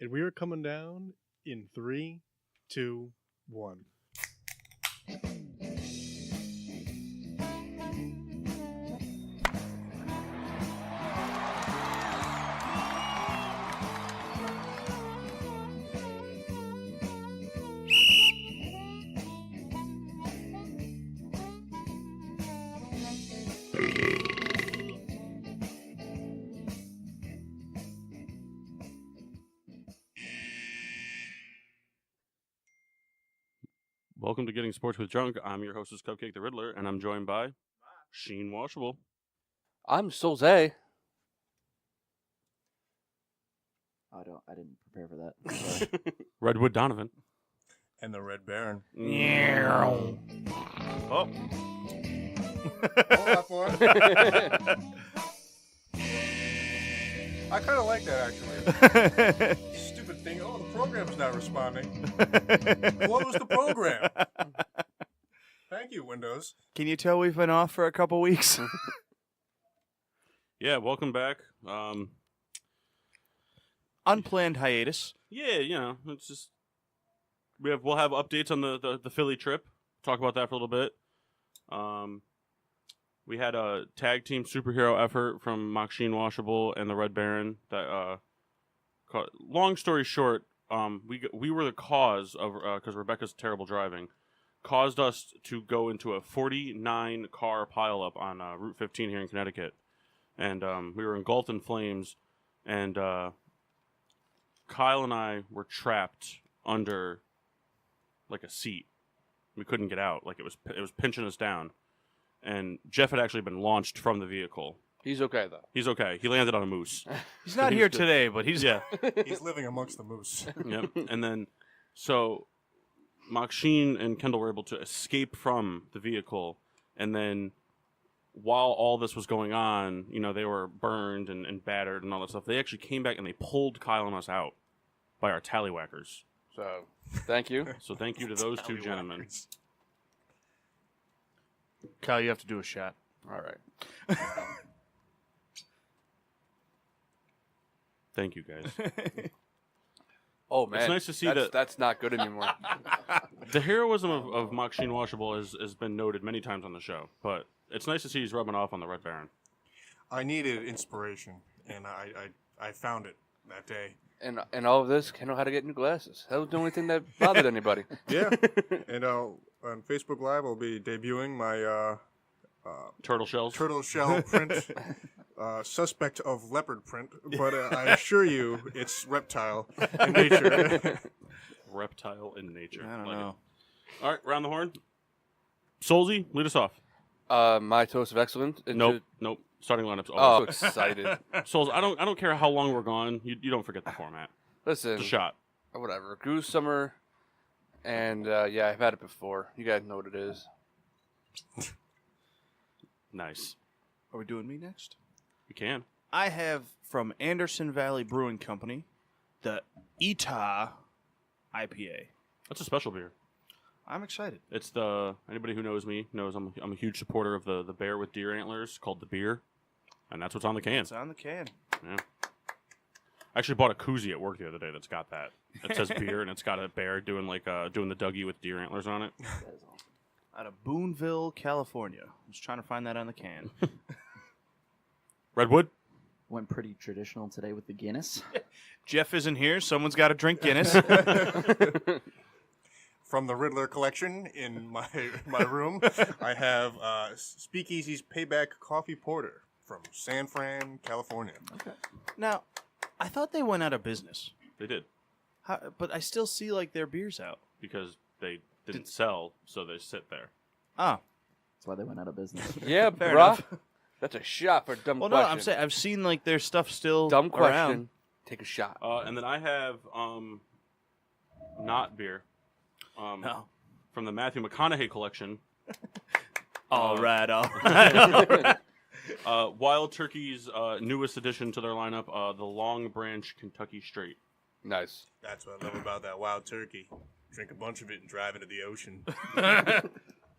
And we are coming down in 3, 2, 1. Welcome to Getting Sports with Drunk. I'm your hostess, Cupcake the Riddler, and I'm joined by Sheen Washable. I'm Solzay. I didn't prepare for that. Sorry. Redwood Donovan. And the Red Baron. Oh. Hold up for it. I kind of like that, actually. Stupid thing. Oh, the program's not responding. Close the program. Thank you, Windows. Can you tell we've been off for a couple weeks? Yeah, welcome back. Unplanned hiatus. Yeah, you know, it's just we'll have updates on the Philly trip. Talk about that for a little bit. We had a tag team superhero effort from Sheen Washable and the Red Baron. That long story short, we were the cause of because Rebecca's terrible driving caused us to go into a 49 car pileup on Route 15 here in Connecticut, and we were engulfed in flames, and Kyle and I were trapped under like a seat. We couldn't get out. Like it was pinching us down. And Jeff had actually been launched from the vehicle. He's okay, though. He's okay. He landed on a moose. He's not here today, but he's... Yeah. He's living amongst the moose. Yep. And then, so, Sheen and Kendall were able to escape from the vehicle. And then, while all this was going on, you know, they were burned and battered and all that stuff. They actually came back and they pulled Kyle and us out by our tallywhackers. So, thank you. So thank you to those two gentlemen. Kyle, you have to do a shot. All right. Thank you, guys. Oh, man. It's nice to see that's not good anymore. The heroism of Sheen Washable has been noted many times on the show, but it's nice to see he's rubbing off on the Red Baron. I needed inspiration, and I found it that day. And all of this, Ken know how to get new glasses. That was the only thing that bothered anybody. Yeah. And on Facebook Live, I'll be debuting my Turtle shells. turtle shell print, suspect of leopard print, but I assure you it's reptile in nature. Reptile in nature. I don't Like know. it. All right, round the horn. Solzy, lead us off. My toast of excellence. Nope. Starting lineups. Oh, excited. Souls, I don't care how long we're gone. You don't forget the format. Listen. It's a shot. Whatever. Goose Summer. And, yeah, I've had it before. You guys know what it is. Nice. Are we doing me next? We can. I have from Anderson Valley Brewing Company the Etah IPA. That's a special beer. I'm excited. It's anybody who knows me knows I'm a huge supporter of the bear with deer antlers called the beer, and that's what's on the can. It's on the can. Yeah. I actually bought a koozie at work the other day that's got that. It says beer and it's got a bear doing the Dougie with deer antlers on it. Out of Boonville, California. I was trying to find that on the can. Redwood. Went pretty traditional today with the Guinness. Jeff isn't here. Someone's got to drink Guinness. From the Riddler collection in my room, I have Speakeasy's Payback Coffee Porter from San Fran, California. Okay. Now, I thought they went out of business. They did But I still see, like, their beers out. because they didn't sell, so they sit there. Oh. That's why they went out of business. Yeah, Fair bruh. enough. That's a shot for a dumb Well, question. no, I'm saying I've seen, like, their stuff still Dumb question. around. Take a shot. And then I have not beer. No. From the Matthew McConaughey collection. All right. Wild Turkey's newest addition to their lineup, the Long Branch Kentucky Straight. Nice. That's what I love about that Wild Turkey. Drink a bunch of it and drive into the ocean.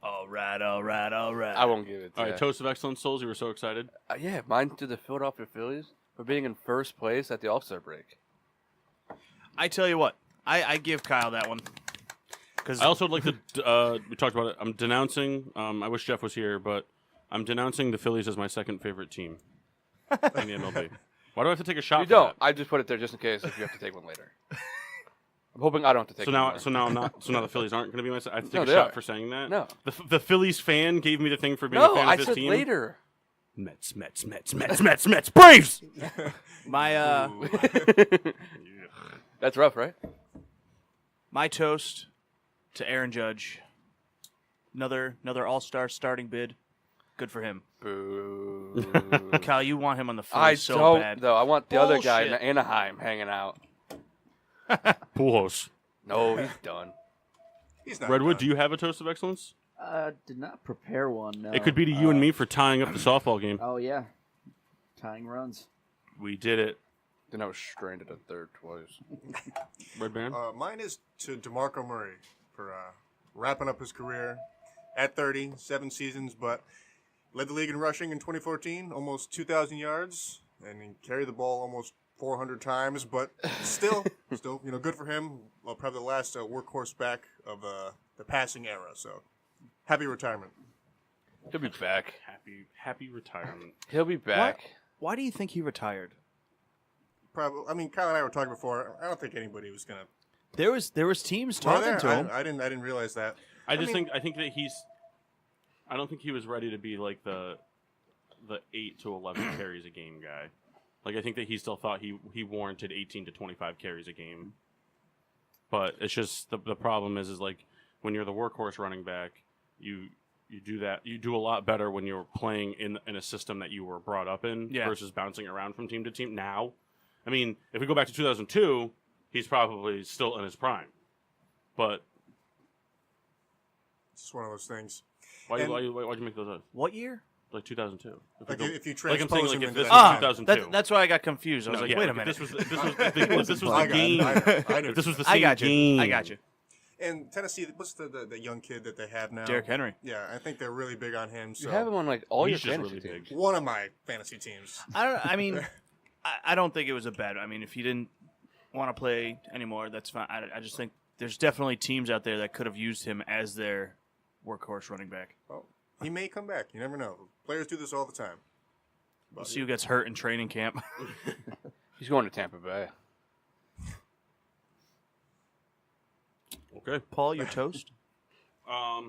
All right. I won't give it. All right, Toast of Excellence, Souls. You were so excited. Yeah, mine to the Philadelphia Phillies for being in first place at the All-Star break. I tell you what, I give Kyle that one. Cause I also would like to. We talked about it. I'm denouncing. I wish Jeff was here, but I'm denouncing the Phillies as my second favorite team in the MLB. Why do I have to take a shot? You for don't. that? I just put it there just in case if you have to take one later. I'm hoping I don't have to take one later. So now I'm not. So now the Phillies aren't going to be my. I have to take No, a they shot are. for saying that. No. The Phillies fan gave me the thing for being No, a fan I of his said team. later. Mets, Braves. my That's rough, right? my toast to Aaron Judge. Another All-Star starting bid. Good for him. Boo. Kyle, you want him on the I Phillies so don't, bad. though. I want the other guy in Bullshit. Anaheim hanging out. Pujols. No, he's done. He's not Redwood, done. do you have a toast of excellence? Did not prepare one. No. It could be to you and me for tying up the softball game. Oh yeah, tying runs. We did it. Then I was stranded at third twice. Red Baron? Mine is to DeMarco Murray for wrapping up his career at 30, 7 seasons, but led the league in rushing in 2014, almost 2,000 yards, and he carried the ball almost 400 times, but still, good for him. Well, probably the last workhorse back of the passing era, so happy retirement. He'll be back. Happy retirement. He'll be back. Why do you think he retired? Probably, I mean, Kyle and I were talking before. I don't think anybody was gonna. There was teams Were talking there? to him. I didn't realize that. I think that he's. I don't think he was ready to be like the 8 to 11 carries a game guy. Like I think that he still thought he warranted 18 to 25 carries a game. But it's just the problem is like when you're the workhorse running back, you do that. You do a lot better when you're playing in a system that you were brought up in versus bouncing around from team to team. Now, I mean, if we go back to 2002, he's probably still in his prime. But It's just one of those things. why'd And- you make those up? What year? Like 2002. Like if you like I'm saying, transpose like him if into this that was time. 2002. That's why I got confused. I was No, like, yeah, wait a if minute. This was the game. I If this was the I same got you. game. I got you. And Tennessee, what's the young kid that they have now? Derrick Henry. Yeah, I think they're really big on him. So You have him on like all He's your just fantasy really teams. big. one of my fantasy teams. I mean, I don't think it was a bad. I mean, if he didn't want to play anymore, that's fine. I just think there's definitely teams out there that could have used him as their workhorse running back. Well, he may come back. You never know. Players do this all the time. We'll see who gets hurt in training camp. He's going to Tampa Bay. Okay. Paul, your toast? I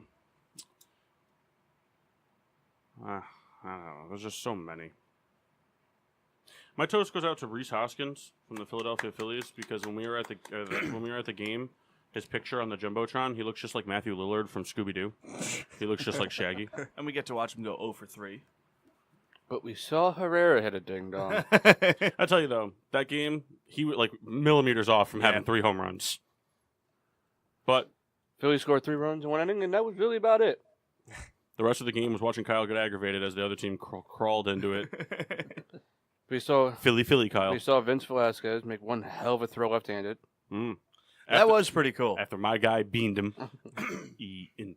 don't know. There's just so many. My toast goes out to Reese Hoskins from the Philadelphia Phillies because when we were at the game, his picture on the jumbotron, he looks just like Matthew Lillard from Scooby Doo. He looks just like Shaggy. And we get to watch him go 0 for 3. But we saw Herrera hit a ding dong. I tell you though, that game he was like millimeters off from having 3 home runs. But Philly scored 3 runs in 1 inning, and that was really about it. the rest of the game was watching Kyle get aggravated as the other team crawled into it. We saw Philly, Kyle. we saw Vince Velasquez make one hell of a throw left-handed. That was pretty cool. After my guy beamed him. It's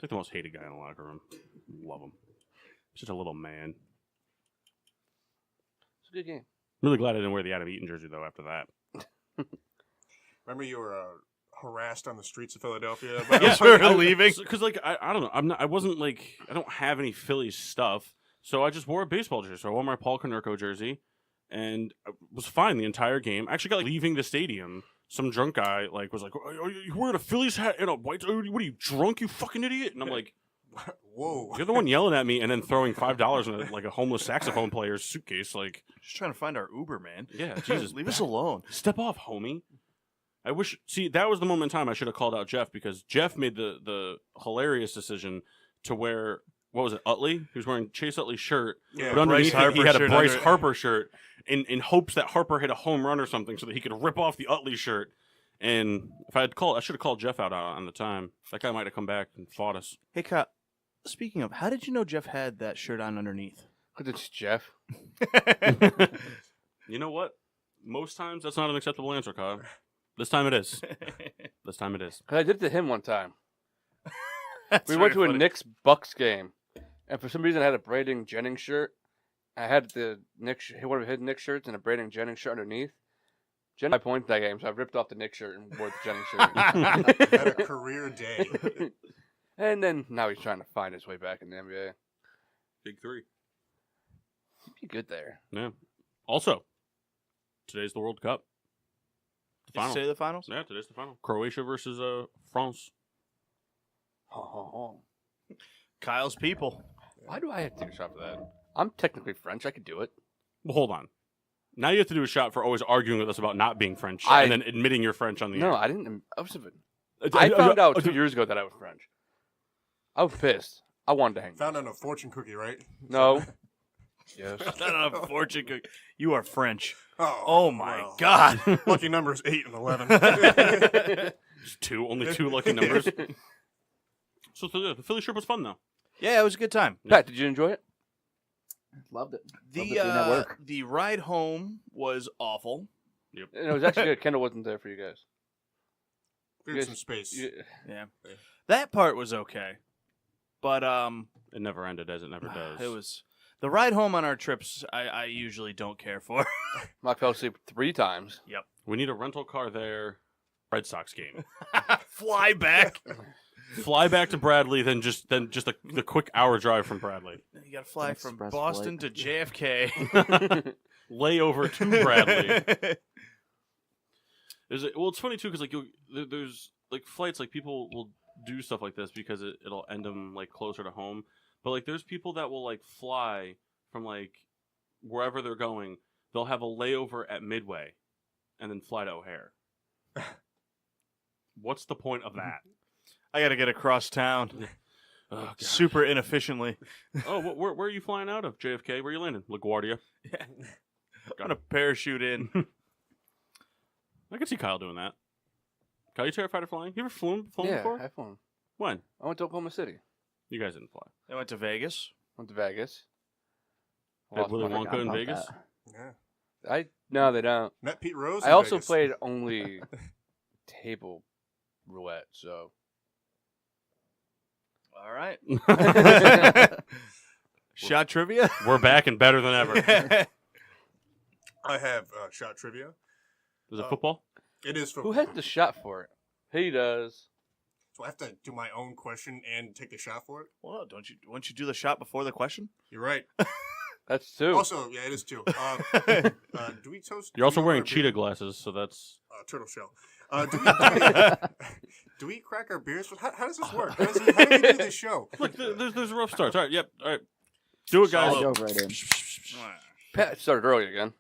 like the most hated guy in the locker room. Love him. Such a little man. It's a good game. Really glad I didn't wear the Adam Eaton jersey, though, after that. Remember you were harassed on the streets of Philadelphia? leaving. Because, like, I don't know. I wasn't, like, I don't have any Phillies stuff. So I just wore a baseball jersey. So I wore my Paul Konerko jersey. And I was fine the entire game. I actually got, like, leaving the stadium. Some drunk guy, like, was like, "Are you wearing a Phillies hat and a white? What are you, drunk, you fucking idiot?" And I'm like, Whoa. you're the one yelling at me and then throwing $5 in a homeless saxophone player's suitcase. Like, Just trying to find our Uber, man. yeah, Jesus, Leave us alone. step off, homie. I wish. See, that was the moment in time I should have called out Jeff because Jeff made the hilarious decision to wear what was it, Utley? He was wearing Chase Utley's shirt, Yeah, but underneath Bryce it, he Harper had a shirt Bryce under it. Harper shirt in hopes that Harper hit a home run or something so that he could rip off the Utley shirt. And if I should have called Jeff out on the time. That guy might have come back and fought us. Hey, Kyle, speaking of, how did you know Jeff had that shirt on underneath? Because it's Jeff. You know what? Most times that's not an acceptable answer, Kyle. This time it is. This time it is. Because I did it to him one time. That's We went to very a funny. Knicks-Bucks game, and for some reason I had a Braden Jennings shirt. I had the one of his Knicks shirts and a Braden Jennings shirt underneath. Jen had points that game, so I ripped off the Knicks shirt and wore the Jennings shirt. Had a career day. And then now he's trying to find his way back in the NBA. Big three. He'd be good there. Yeah. Also, today's the World Cup. The Did you final. say the finals? Yeah, today's the final. Croatia versus France. Kyle's people. Why do I have to take a shot for that? I'm technically French. I could do it. Well, hold on. Now you have to do a shot for always arguing with us about not being French I- and then admitting you're French on the No, air. I didn't. I found out 2 years ago that I was French. I was pissed. I wanted to hang. Found on a fortune cookie, right? No. Yes. Not on a fortune cookie. You are French. Oh, Oh my well. God. Lucky numbers 8 and 11. Just only two lucky numbers. So the Philly trip was fun, though. Yeah, it was a good time. Pat, did you enjoy it? Loved it. Loved it The being at work. the ride home was awful. And it was actually good. Kendall wasn't there for you guys. There's some space. Yeah, that part was okay, but It never ended, as it never does. it was the ride home on our trips. I usually don't care for. I fell asleep 3 times. We need a rental car there. Red Sox game. Fly back. Fly back to Bradley, then just the quick hour drive from Bradley. You got to fly from Express Boston flight. to JFK. Layover to Bradley. It's funny too because there's like flights, like people will do stuff like this because it'll end them like closer to home. But like there's people that will like fly from like wherever they're going. They'll have a layover at Midway, and then fly to O'Hare. What's the point of that? I got to get across town Oh, God. super inefficiently. Oh, where are you flying out of? JFK? Where are you landing? LaGuardia. Got to parachute in. I could see Kyle doing that. Kyle, you terrified of flying? You ever flown Yeah, before? I flown. When? I went to Oklahoma City. You guys didn't fly. I went to Vegas. Went to Vegas. They have Lost Willy money. Wonka in About Vegas? that. Yeah. No, they don't. Met Pete Rose. I in also Vegas. played only table roulette, so. All right. Shot trivia. We're back and better than ever. I have shot trivia. Is it football? It is Who football. has the shot for it? He does. So I have to do my own question and take the shot for it? Well, don't you? Won't you do the shot before the question? You're right. That's 2. Also, yeah, it is too. Do we toast? You're also do we wearing order cheetah beer? glasses, so that's... Turtle shell. Do we crack our beers? How does this work? How do we do this show? Look, there's rough starts. All right, yep, all right. Do it, guys. I dove right in. Pat started early again.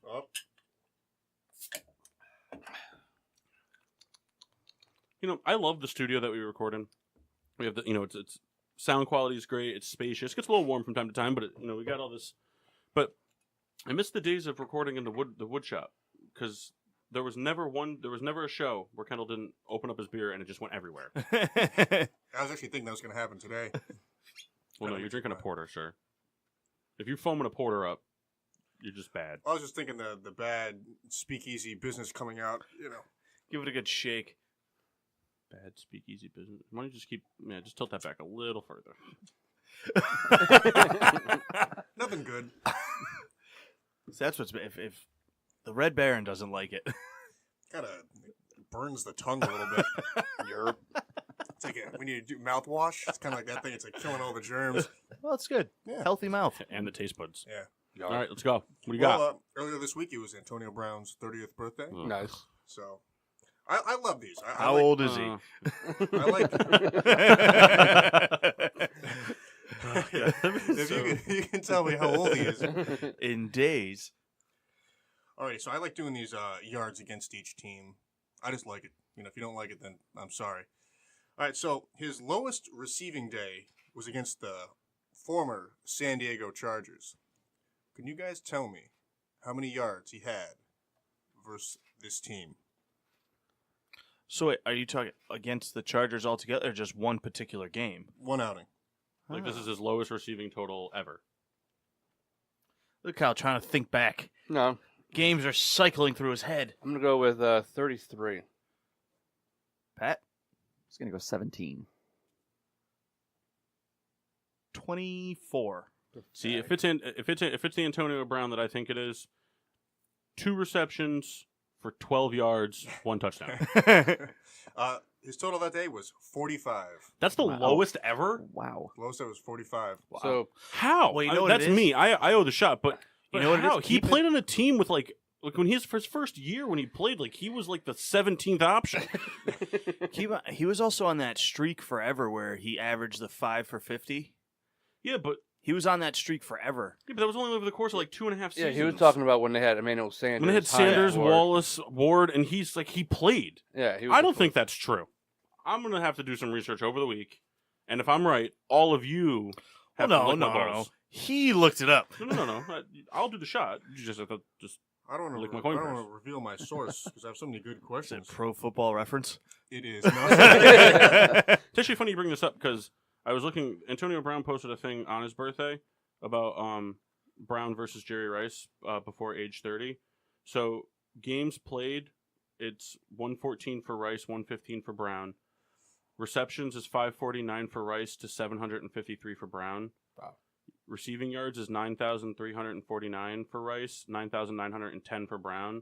Oh, You know, I love the studio that we record in. We have it's sound quality is great. It's spacious. It gets a little warm from time to time, but we got all this. But I miss the days of recording in the wood shop because there was never a show where Kendall didn't open up his beer and it just went everywhere. I was actually thinking that was going to happen today. Well, no, you're drinking a porter, sir. If you're foaming a porter up, you're just bad. I was just thinking the bad speakeasy business coming out, Give it a good shake. Bad speakeasy business. Why don't you just tilt that back a little further. Nothing good. So that's what's if the Red Baron doesn't like it. Kind of burns the tongue a little bit. It's like we need to do mouthwash. It's kind of like that thing. It's like killing all the germs. Well, it's good. Yeah. Healthy mouth. And the taste buds. Yeah. All right, let's go. What do you got? Well, earlier this week it was Antonio Brown's 30th birthday. Oh. Nice. So I love these. How old is he? I like. If you can tell me how old he is. In days. All right, so I like doing these yards against each team. I just like it. If you don't like it, then I'm sorry. All right, so his lowest receiving day was against the former San Diego Chargers. Can you guys tell me how many yards he had versus this team? So wait, are you talking against the Chargers altogether or just one particular game? One outing. This is his lowest receiving total ever. Look, Kyle trying to think back. No. Games are cycling through his head. I'm going to go with 33. Pat? I was going to go 17. 24. See, if it's the Antonio Brown that I think it is, 2 receptions for 12 yards, 1 touchdown. His total that day was 45. That's the lowest ever? Wow. Lowest ever was 45. Wow. So How? Well, you know what that's it is? me. I owe the shot, but You know what it how? is? He Keep it- played on a team with like when his first year when he played, like he was like the 17th option. He was also on that streak forever where he averaged the 5 for 50. Yeah, but He was on that streak forever. that was only over the course of like 2.5 yeah, seasons. he was talking about when they had Emmanuel Sanders. when they had Hines, Sanders, Ward. Wallace, Ward, and he's like he played. Yeah, he was I don't think that's true. I'm gonna have to do some research over the week, and if I'm right, all of you have to lick my balls. He looked it up. No. I'll do the shot. You just have to just. I don't Lick my want coin to purse. reveal my source because I have so many good Is it questions. Pro Football Reference? It is. It's actually funny you bring this up because I was looking. Antonio Brown posted a thing on his birthday about Brown versus Jerry Rice before age 30. So games played, it's 114 for Rice, 115 for Brown. Receptions is 549 for Rice to 753 for Brown. Wow. Receiving yards is 9,349 for Rice, 9,910 for Brown.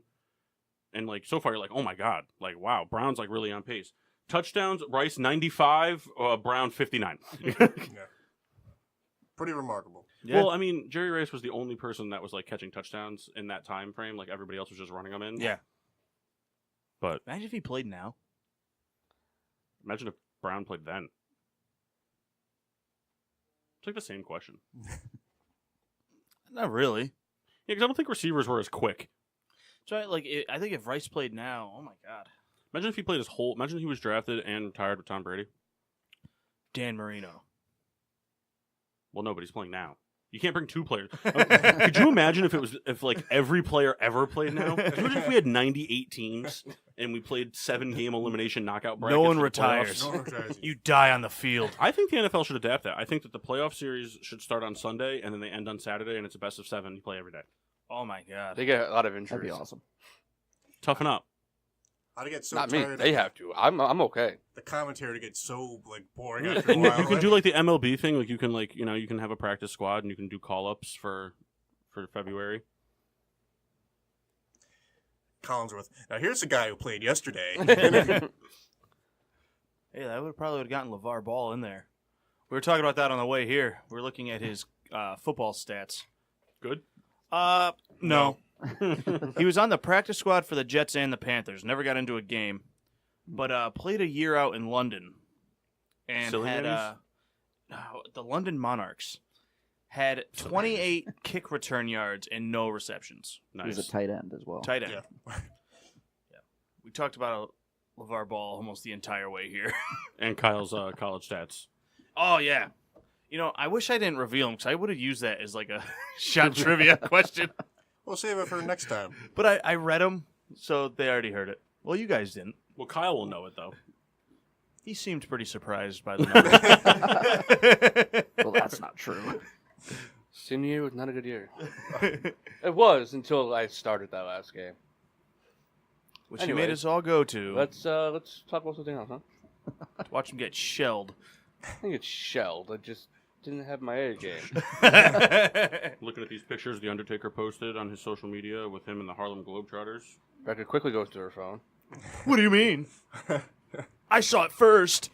And like so far, you're like, oh my god, like wow, Brown's like really on pace. Touchdowns, Rice 95, Brown 59. Yeah. Pretty remarkable. Yeah. Well, I mean, Jerry Rice was the only person that was like catching touchdowns in that time frame. Like everybody else was just running them in. Yeah. But Imagine if he played now. imagine if Brown played then. It's like the same question. Not really. Yeah, because I don't think receivers were as quick. So, I think if Rice played now, oh my God. Imagine if he played his whole. Imagine he was drafted and retired with Tom Brady. Dan Marino. Well, no, but he's playing now. You can't bring 2 players. Could you imagine if like every player ever played now? Could you imagine if we had 98 teams and we played 7-game elimination knockout brackets? No one for the retires. playoffs? No one retires. You die on the field. I think the NFL should adapt that. I think that the playoff series should start on Sunday and then they end on Saturday, and it's a best of 7. You play every day. Oh my God. They get a lot of That'd injuries. be awesome. Toughen up. I'd get so Not me. tired. They have to. I'm okay. The commentary gets so like boring after a And while. you can do like the MLB thing. Like you can you can have a practice squad and you can do call ups for February. Collinsworth. Now here's a guy who played yesterday. Hey, that would probably have gotten LeVar Ball in there. We were talking about that on the way here. We were looking at his football stats. Good. No. He was on the practice squad for the Jets and the Panthers. Never got into a game, but played a year out in London, and Silly had names? the London Monarchs had 28 kick return yards and no receptions. He was Nice. a tight end as well. Tight end. Yeah. We talked about LeVar Ball almost the entire way here. And Kyle's college stats. Oh yeah. You know, I wish I didn't reveal him because I would have used that as like a shot trivia question. We'll save it for next time. But I read them, so they already heard it. Well, you guys didn't. Well, Kyle will know it though. He seemed pretty surprised by the number. Well, that's not true. Senior year was not a good year. It was until I started that last game. Which he Anyway, made us all go to. Let's talk about something else, huh? Watch him get shelled. I think it's shelled. I just didn't have my A game. Looking at these pictures The Undertaker posted on his social media with him and the Harlem Globetrotters. Becca quickly goes to her phone. What do you mean? I saw it first.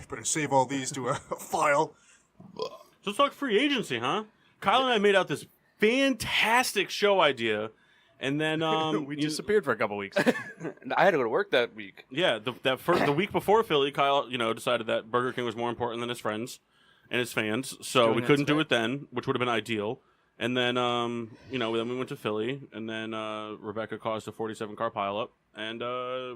Better save all these to a file. So let's talk free agency, huh? Kyle and I made out this fantastic show idea, and then We disappeared for a couple weeks. I had to go to work that week. yeah, the week before Philly, Kyle decided that Burger King was more important than his friends and his fans, so Doing we that couldn't do today. it then, which would have been ideal. And then then we went to Philly, and then Rebecca caused a 47-car pileup, and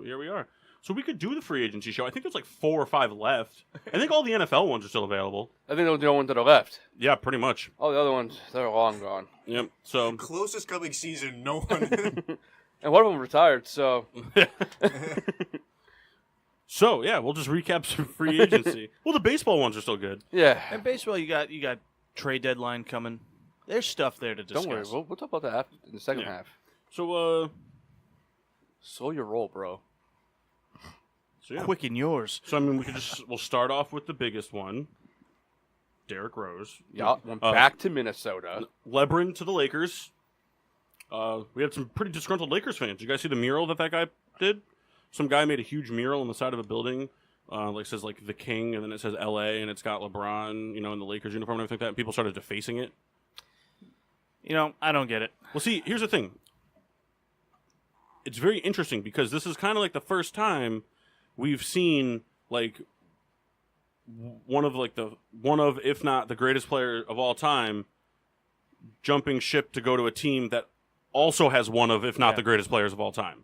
here we are. So we could do the free agency show. I think there's like 4 or 5 left. I think all the NFL ones are still available. I think those are the only ones that are left. Yeah, pretty much. All the other ones, they're long gone. Yep. So Closest coming season, no one. And one of them retired, so So yeah, we'll just recap some free agency. Well, the baseball ones are still good. yeah. And baseball, you got trade deadline coming. There's stuff there to discuss. Don't worry, we'll talk about that in the second Yeah. half. So Slow your roll, bro. yeah. Quick in yours. So I mean, we'll start off with the biggest one, Derrick Rose. Yeah, went back to Minnesota. LeBron to the Lakers. we had some pretty disgruntled Lakers fans. Did you guys see the mural that guy did? Some guy made a huge mural on the side of a building, says like the King, and then it says L.A. and it's got LeBron, in the Lakers uniform and everything like that. And people started defacing it. I don't get it. Well, see, here's the thing. It's very interesting because this is kind of like the first time we've seen like one of if not the greatest player of all time jumping ship to go to a team that also has one of if not the greatest players of all time.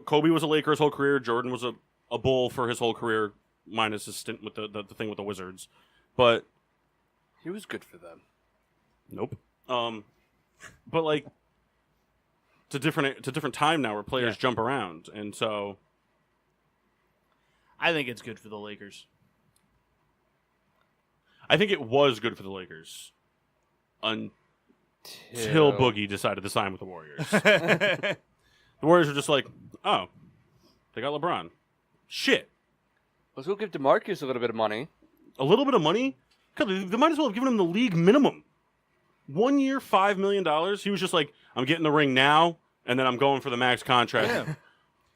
Kobe was a Laker his whole career. Jordan was a Bull for his whole career, minus his stint with the thing with the Wizards. But he was good for them. Nope. But like, it's a different time now where players jump around, and so I think it's good for the Lakers. I think it was good for the Lakers until Boogie decided to sign with the Warriors. The Warriors were just like, oh, they got LeBron. Shit. Let's go give DeMarcus a little bit of money. A little bit of money? God, they might as well have given him the league minimum. 1 year, $5 million. He was just like, I'm getting the ring now, and then I'm going for the max contract. Yeah.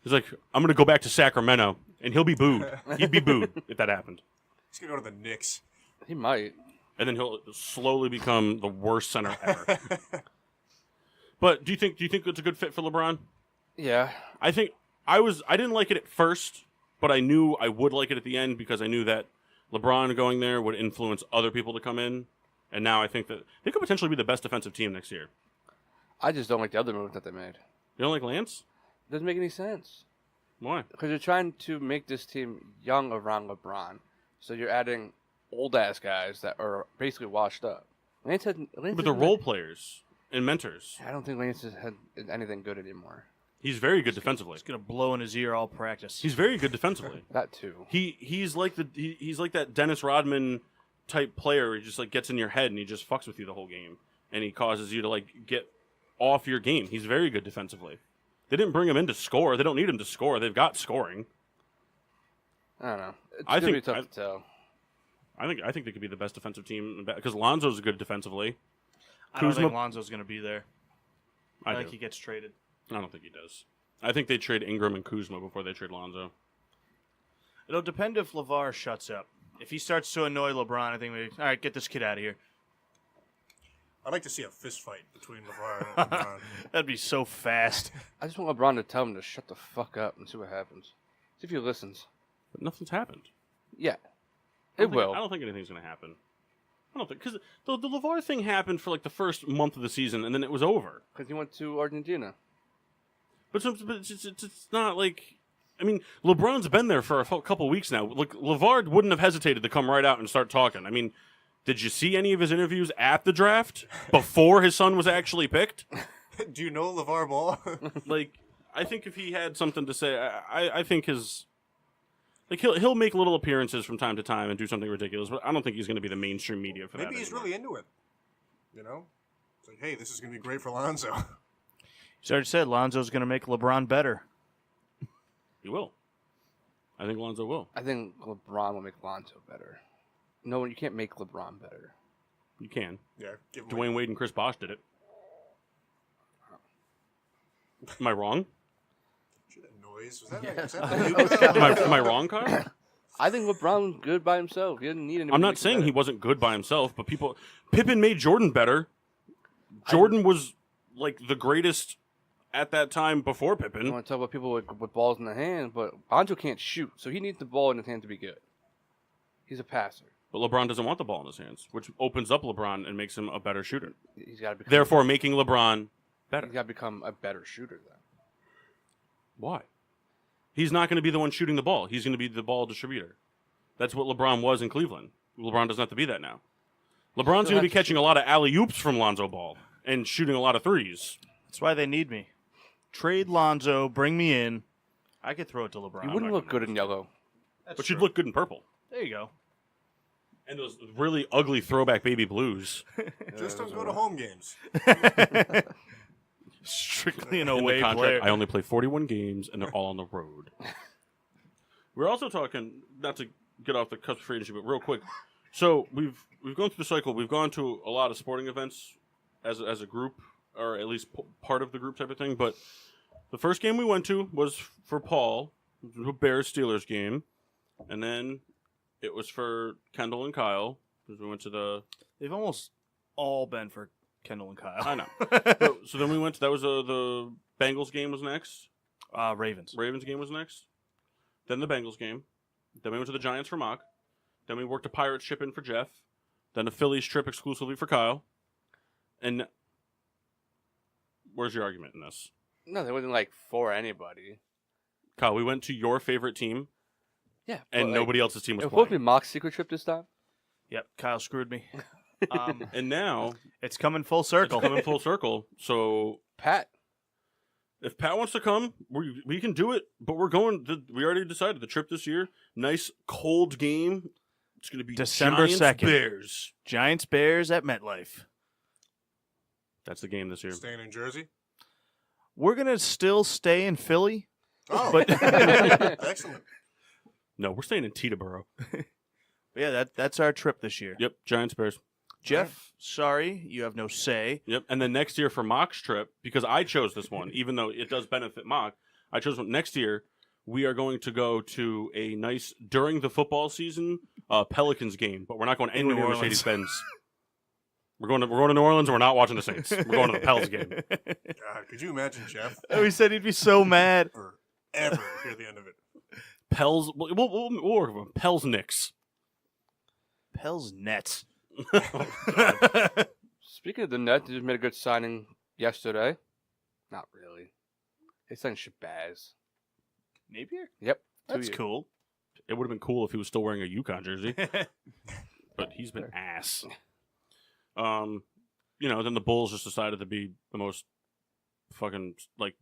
He's like, I'm going to go back to Sacramento, and he'll be booed. He'd be booed if that happened. He's going to go to the Knicks. He might. And then he'll slowly become the worst center ever. But do you think it's a good fit for LeBron? Yeah. I think I didn't like it at first, but I knew I would like it at the end because I knew that LeBron going there would influence other people to come in. And now I think that they could potentially be the best defensive team next year. I just don't like the other move that they made. You don't like Lance? Doesn't make any sense. Why? Because you're trying to make this team young around LeBron. So you're adding old-ass guys that are basically washed up. Lance But they're role players and mentors. I don't think Lance has had anything good anymore. He's very good defensively. He's gonna blow in his ear all practice. He's very good defensively. That too. He's like that Dennis Rodman type player who just like gets in your head and he just fucks with you the whole game and he causes you to like get off your game. He's very good defensively. They didn't bring him in to score. They don't need him to score. They've got scoring. I don't know. It's I gonna think- be tough to tell. I think they could be the best defensive team because Lonzo's good defensively. I don't Kuzma- think Lonzo's gonna be there. I think do. he gets traded. I don't think he does. I think they trade Ingram and Kuzma before they trade Lonzo. It'll depend if LeVar shuts up. If he starts to annoy LeBron, I think all right, get this kid out of here. I'd like to see a fist fight between LeVar and LeBron. That'd be so fast. I just want LeBron to tell him to shut the fuck up and see what happens. See if he listens. But nothing's happened. Yeah. I It will. don't think anything's going to happen. I don't think because the LeVar thing happened for like the first month of the season and then it was over. Because he went to Argentina. But it's not like. I mean, LeBron's been there for a couple weeks now. Look, LeVar wouldn't have hesitated to come right out and start talking. I mean, did you see any of his interviews at the draft before his son was actually picked? Do you know LeVar Ball? Like, I think if he had something to say, I think his. Like he'll make little appearances from time to time and do something ridiculous, but I don't think he's going to be the mainstream media for that. Maybe he's anymore. really into it. It's like, hey, this is going to be great for Lonzo. He's already said Lonzo's gonna make LeBron better. He will. I think Lonzo will. I think LeBron will make Lonzo better. No, you can't make LeBron better. You can. Yeah, give him Dwayne Wade and Chris Bosh did it. Am I wrong? that noise. Was that Am I wrong, Kyle? I think LeBron's good by himself. He doesn't need anybody. I'm not saying he wasn't good by himself, but Pippen made Jordan better. Jordan was like the greatest at that time before I Pippen. want to talk about people with balls in the hand, but Lonzo can't shoot, so he needs the ball in his hand to be good. He's a passer. But LeBron doesn't want the ball in his hands, which opens up LeBron and makes him a better shooter. He's got to become. Therefore, making LeBron better. He's got to become a better shooter then. Why? He's not going to be the one shooting the ball. He's going to be the ball distributor. That's what LeBron was in Cleveland. LeBron doesn't have to be that now. LeBron's going to be catching a lot of alley-oops from Lonzo Ball and shooting a lot of threes. That's why they need me. Trade Lonzo, bring me in. I could throw it to LeBron. You wouldn't look good in yellow. But you'd look good in purple. There you go. And those really ugly throwback baby blues. Just don't go to home games. Strictly an In the away contract, player. I only play 41 games, and they're all on the road. We're also talking, not to get off the cusp of free agency, but real quick. So we've gone through the cycle. We've gone to a lot of sporting events as a group or at least part of the group type of thing. But the first game we went to was for Paul, it was a Bears-Steelers game. And then it was for Kendall and Kyle, because we went to the... They've almost all been for Kendall and Kyle. I know. So then we went to... That was the Bengals game was next. Ravens. Ravens game was next. Then the Bengals game. Then we went to the Giants for Mock. Then we worked a Pirates trip in for Jeff. Then a Phillies trip exclusively for Kyle. And where's your argument in this? No, they wasn't like for anybody. Kyle, we went to your favorite team, Yeah, and nobody else's team was It won't be playing. Mock's secret trip this time. Yep, Kyle screwed me. And now It's coming full circle. it's coming full circle. So Pat, if Pat wants to come, we can do it. But we're going. We already decided the trip this year. Nice cold game. It's going to be December Giants 2nd. Bears. Giants Bears at MetLife. That's the game this year. Staying in Jersey. We're gonna still stay in Philly, Oh, but excellent. No, we're staying in Teterboro. yeah, that's our trip this year. Yep, Giants Bears. Jeff, sorry, you have no say. Yep, and then next year for Mock's trip, because I chose this one, even though it does benefit Mock, I chose one. Next year, we are going to go to a nice, during the football season, Pelicans game, but we're not going anywhere near Orleans. Mercedes-Benz. We're going to New Orleans, and we're not watching the Saints. We're going to the Pels game. God, could you imagine Jeff We said he'd be so mad. forever hear the end of it? Pels, we'll work with them. Pels Knicks. Pels Nets. speaking of the Nets, they just made a good signing yesterday. Not really. They signed Shabazz. Napier? Yep. 2 That's years. cool. It would have been cool if he was still wearing a UConn jersey, but he's been ass. Then the Bulls just decided to be the most fucking, like,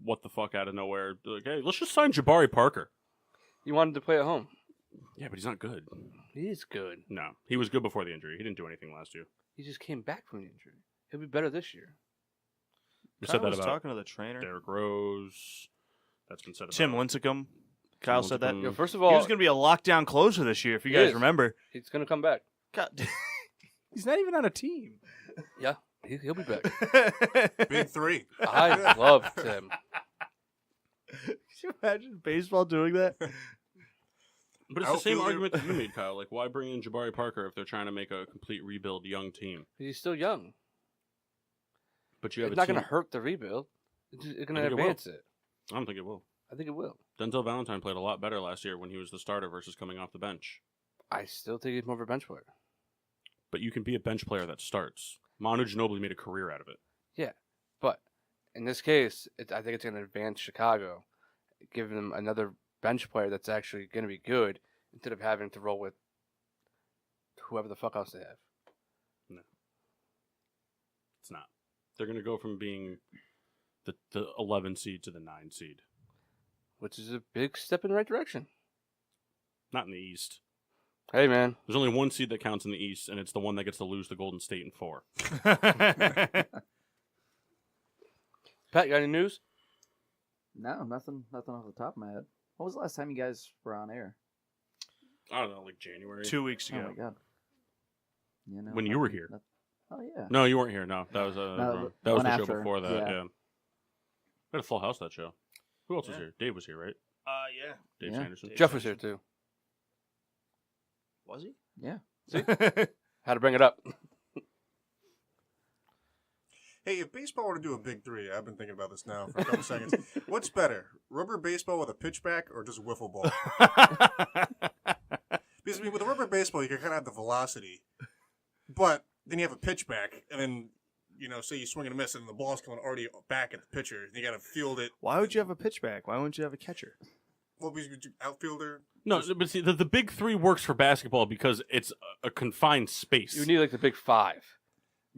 what the fuck out of nowhere. They're like, hey, let's just sign Jabari Parker. He wanted to play at home. Yeah, but he's not good. He is good. No, he was good before the injury. He didn't do anything last year. He just came back from the injury. He'll be better this year. We Kyle said that was about talking to the trainer. Derrick Rose. That's been said about Tim Lincecum. Kyle said that. Lincecum. Yo, first of He all, was going to be a lockdown closer this year, if you He guys is. remember. he's going to come back. God, he's not even on a team. Yeah, he'll be back. Big three. I loved him. Could you imagine baseball doing that? But it's the same Outfielder. argument that you made, Kyle. Like, why bring in Jabari Parker if they're trying to make a complete rebuild young team? He's still young. But you have It's a not team. going to hurt the rebuild. It's going I to think it will. advance it. I don't think it will. I think it will. Denzel Valentine played a lot better last year when he was the starter versus coming off the bench. I still think he's more of a bench player. But you can be a bench player that starts. Manu Ginobili made a career out of it. Yeah, but in this case, I think it's going to advance Chicago, give them another bench player that's actually going to be good instead of having to roll with whoever the fuck else they have. It's not. They're going to go from being the 11 seed to the 9 seed. Which is a big step in the right direction. Not in the East. Hey, man. There's only one seed that counts in the East, and it's the one that gets to lose to Golden State in 4. Pat, you got any news? No, nothing off the top of my head. When was the last time you guys were on air? I don't know, like January. 2 weeks Oh ago. my god. You know, When you were here. Oh yeah. No, you weren't here. No, that was No, that was one the show after, before that. yeah. Yeah. We had a full house that show. Who else was here? Dave was here, right? Yeah. Dave Yeah. Sanderson. Jeff was here, too. Was he? Yeah. Had to bring it up. Hey, if baseball were to do a big three, I've been thinking about this now for a couple seconds. What's better, rubber baseball with a pitchback or just wiffle ball? Because I mean, with a rubber baseball, you can kind of have the velocity, but then you have a pitchback, and then say you swing and a miss, and the ball's coming already back at the pitcher. And you got to field it. Why would you have a pitchback? Why wouldn't you have a catcher? Well, because you outfielder. No, but see, the big three works for basketball because it's a confined space. You need like the big 5.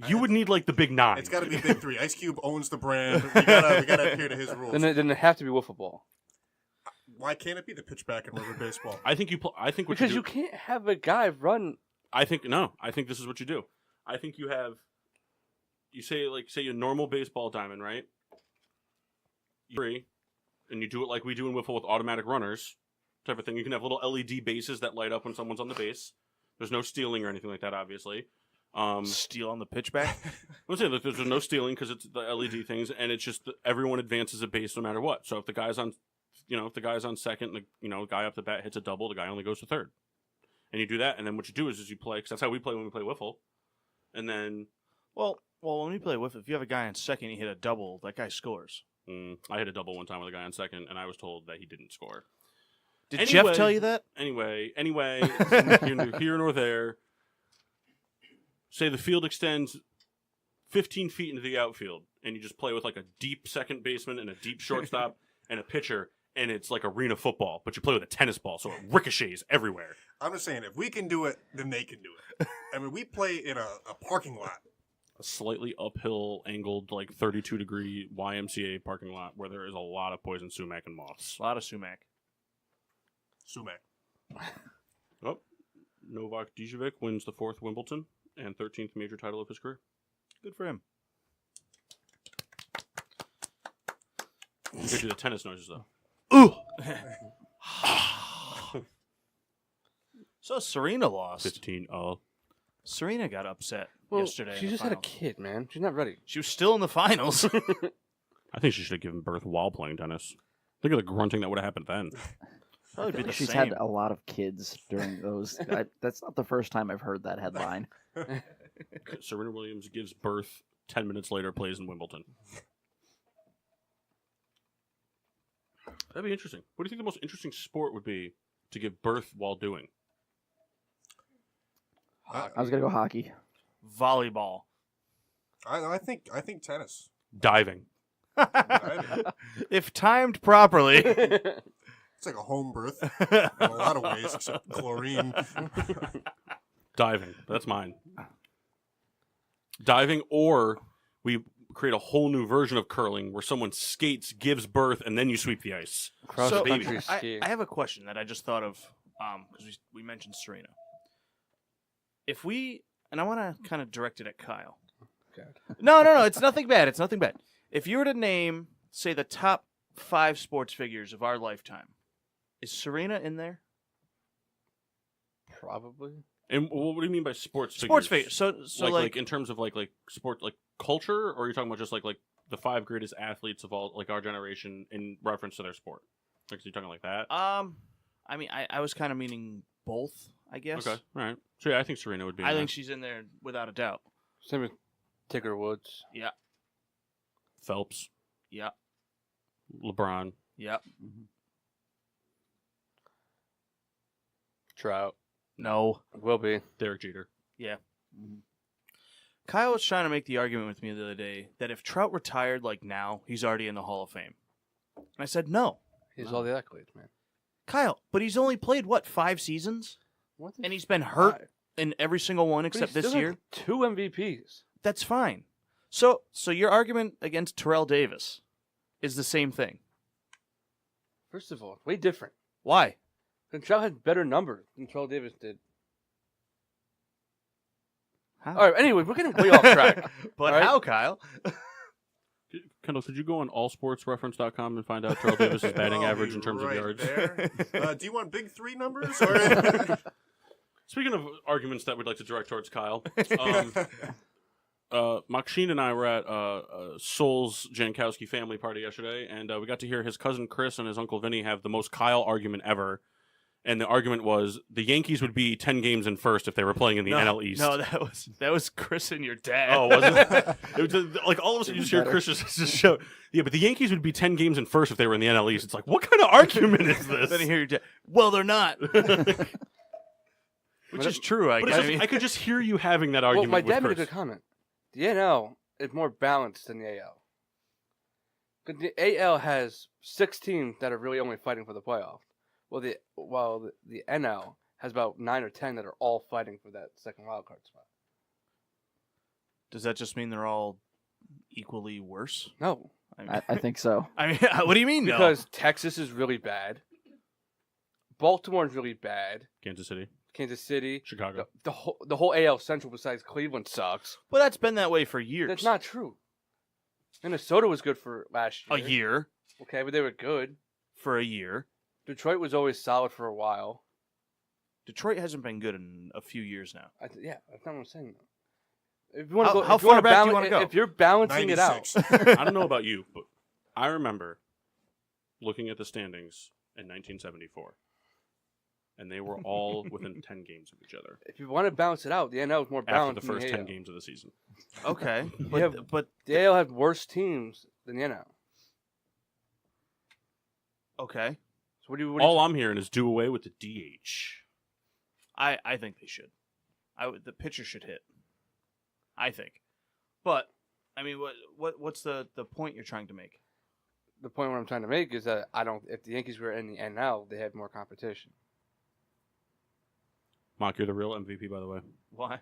You would need like the big 9. It's got to be big three. Ice Cube owns the brand. We gotta adhere to his rules. Then it have to be wiffle ball. Why can't it be the pitchback in rubber baseball? I think I think what Because you you do, can't have a guy run. I think this is what you do. I think you say a normal baseball diamond, right? Three, and you do it like we do in wiffle with automatic runners type of thing. You can have little LED bases that light up when someone's on the base. There's no stealing or anything like that, obviously. Steal on the pitchback. I'm saying that there's no stealing because it's the LED things, and it's just that everyone advances a base no matter what. So if the guy's on, if the guy's on second, the guy up the bat hits a double, the guy only goes to third, and you do that. And then what you do is you play, because that's how we play when we play wiffle, and then Well, when we play wiffle, if you have a guy on second, he hit a double, that guy scores. I hit a double one time with a guy on second, and I was told that he didn't score. Did Jeff tell you that? Anyway, neither here nor there. Say the field extends 15 feet into the outfield, and you just play with like a deep second baseman and a deep shortstop and a pitcher, and it's like arena football, but you play with a tennis ball, so it ricochets everywhere. I'm just saying, if we can do it, then they can do it. I mean, we play in a parking lot. A slightly uphill, angled, like 32-degree YMCA parking lot where there is a lot of poison sumac and moths. A lot of sumac. Sumac. Oh, Novak Djokovic wins the 4th Wimbledon and 13th major title of his career. Good for him. You could do the tennis noises, though. Ooh! So Serena lost. 15-0. Serena got upset Well, yesterday. she in the just had a finals. kid, man. She's not ready. She was still in the finals. I think she should have given birth while playing tennis. Think of the grunting that would have happened then. Probably be the She's same. had a lot of kids during those. That's not the first time I've heard that headline. Serena Williams gives birth 10 minutes later, plays in Wimbledon. That'd be interesting. What do you think the most interesting sport would be to give birth while doing? I was gonna go hockey. Volleyball. I think tennis. Diving. If timed properly. It's like a home birth in a lot of ways, except chlorine. Diving. That's mine. Diving, or we create a whole new version of curling where someone skates, gives birth, and then you sweep the ice. Cross So, country I skiing. have a question that I just thought of because we mentioned Serena. If we, and I want to kind of direct it at Kyle. Okay. No, it's nothing bad. It's nothing bad. If you were to name, say, the top 5 sports figures of our lifetime, is Serena in there? Probably. And what do you mean by sports figures? Sports figures. So like in terms of like sport, like culture, or are you talking about just like the 5 greatest athletes of all, like our generation in reference to their sport? Like, are you talking like that? I mean, I was kind of meaning both, I guess. Okay, all right. So yeah, I think Serena would be. I think she's in there without a doubt. Same with Tiger Woods. Yeah. Phelps, Yeah. LeBron. Yeah. Trout. No. Will be. Derek Jeter. Yeah. Kyle was trying to make the argument with me the other day that if Trout retired like now, he's already in the Hall of Fame. And I said, no. He's all the accolades, man. Kyle, but he's only played, 5 seasons? What And he's been hurt in every single one except this year? 2 MVPs. That's fine. So your argument against Terrell Davis is the same thing. First of all, way different. Why? And Trout had better numbers than Terrell Davis did. How? All right, anyway, we're getting way off track. But All right? how, Kyle? Kendall, could you go on allsportsreference.com and find out Terrell Davis' batting I'll average be in terms of right yards? there. Do you want big 3 numbers? Or? Speaking of arguments that we'd like to direct towards Kyle, Maksheen and I were at Sol's Jankowski family party yesterday, and we got to hear his cousin Chris and his uncle Vinny have the most Kyle argument ever. And the argument was the Yankees would be 10 games in first if they were playing in the NL East. No, that was Chris and your dad. Oh, was it? It was just, like all of a sudden you just hear Chris just show. Yeah, but the Yankees would be 10 games in first if they were in the NL East. It's like, what kind of argument is this? Then you hear your dad. Well, they're not. Which is true, I But guess. it's just, I could just hear you having that Well, argument my with dad made a Chris. good comment. The NL is more balanced than the AL. Because the AL has 6 teams that are really only fighting for the playoff. While the NL has about 9 or 10 that are all fighting for that second wild card spot. Does that just mean they're all equally worse? No, I think so. I mean, what do you mean? because Texas is really bad. Baltimore is really bad. Kansas City, Kansas City, Chicago. the whole AL Central besides Cleveland sucks. Well, that's been that way for years. That's not true. Minnesota was good for last year. a year. Okay, but they were good. For a year. Detroit was always solid for a while. Detroit hasn't been good in a few years now. Yeah, that's not what I'm saying. If you want to go, How if you wanna far back do you balance- wanna go? If you're balancing it out, 96. I don't know about you, but I remember looking at the standings in 1974, and they were all within 10 games of each other if you want to balance it out, the NL is more after balanced the than first the 10 AL. games of the season. Okay, Yeah. but The AL have worse teams than the NL. okay, So what do you? All I'm hearing is do away with the DH. I think they should. The pitcher should hit. I think, but I mean, what's the point you're trying to make? The point what I'm trying to make is that I don't. If the Yankees were in the NL, they had more competition. Mock, you're the real MVP, by the way. Why?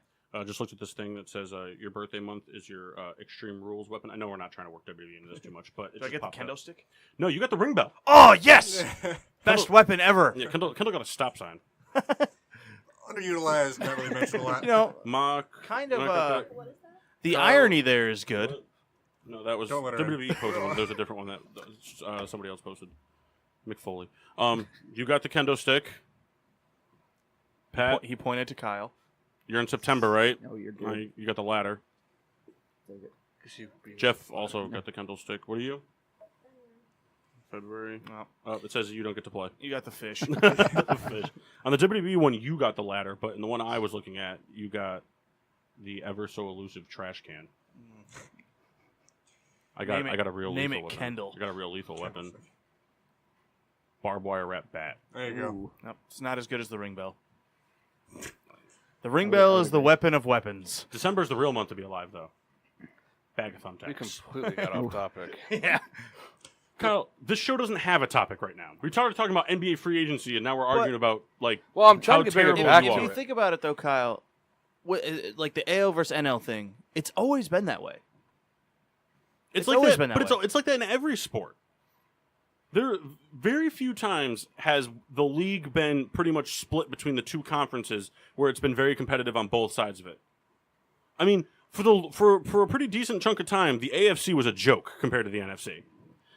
Just looked at this thing that says your birthday month is your Extreme Rules weapon. I know we're not trying to work WWE into this too much, but Do I get the kendo stick? No, you got the ring bell. Oh yes, best weapon ever. Yeah, Kendall got a stop sign. Underutilized, not really mentioned a lot. You know, Mock. kind Mock got of. that. What is that? The irony there is good. No, that was Don't let her WWE posted one. There's a different one that somebody else posted. Mick Foley. You got the kendo stick. Pat, He pointed to Kyle. you're in September, right? Oh, you're good. You got the ladder. Take it. Jeff also got the kendo stick. What are you? February. Oh, It says you don't get to play. you got the fish. The fish. On the WWE one, you got the ladder, but in the one I was looking at, you got the ever so elusive trash can. I got a real name lethal it weapon. Kendall. I got a real lethal weapon. Barbed wire wrap bat. There you go. Ooh. Nope, it's not as good as the ring bell. The ring bell is the weapon of weapons. December's the real month to be alive, though. Bag of We thumbtacks. completely got off topic. Yeah. Kyle, this show doesn't have a topic right now. We started talking about NBA free agency, and now we're arguing about like. Well, I'm trying how to bring it terrible back you to are. If you think about it, though, Kyle, like the AL versus NL thing, it's always been that way. It's It's like always that, been that but way. it's like that in every sport. There, very few times has the league been pretty much split between the two conferences where it's been very competitive on both sides of it. I mean, for a pretty decent chunk of time, the AFC was a joke compared to the NFC.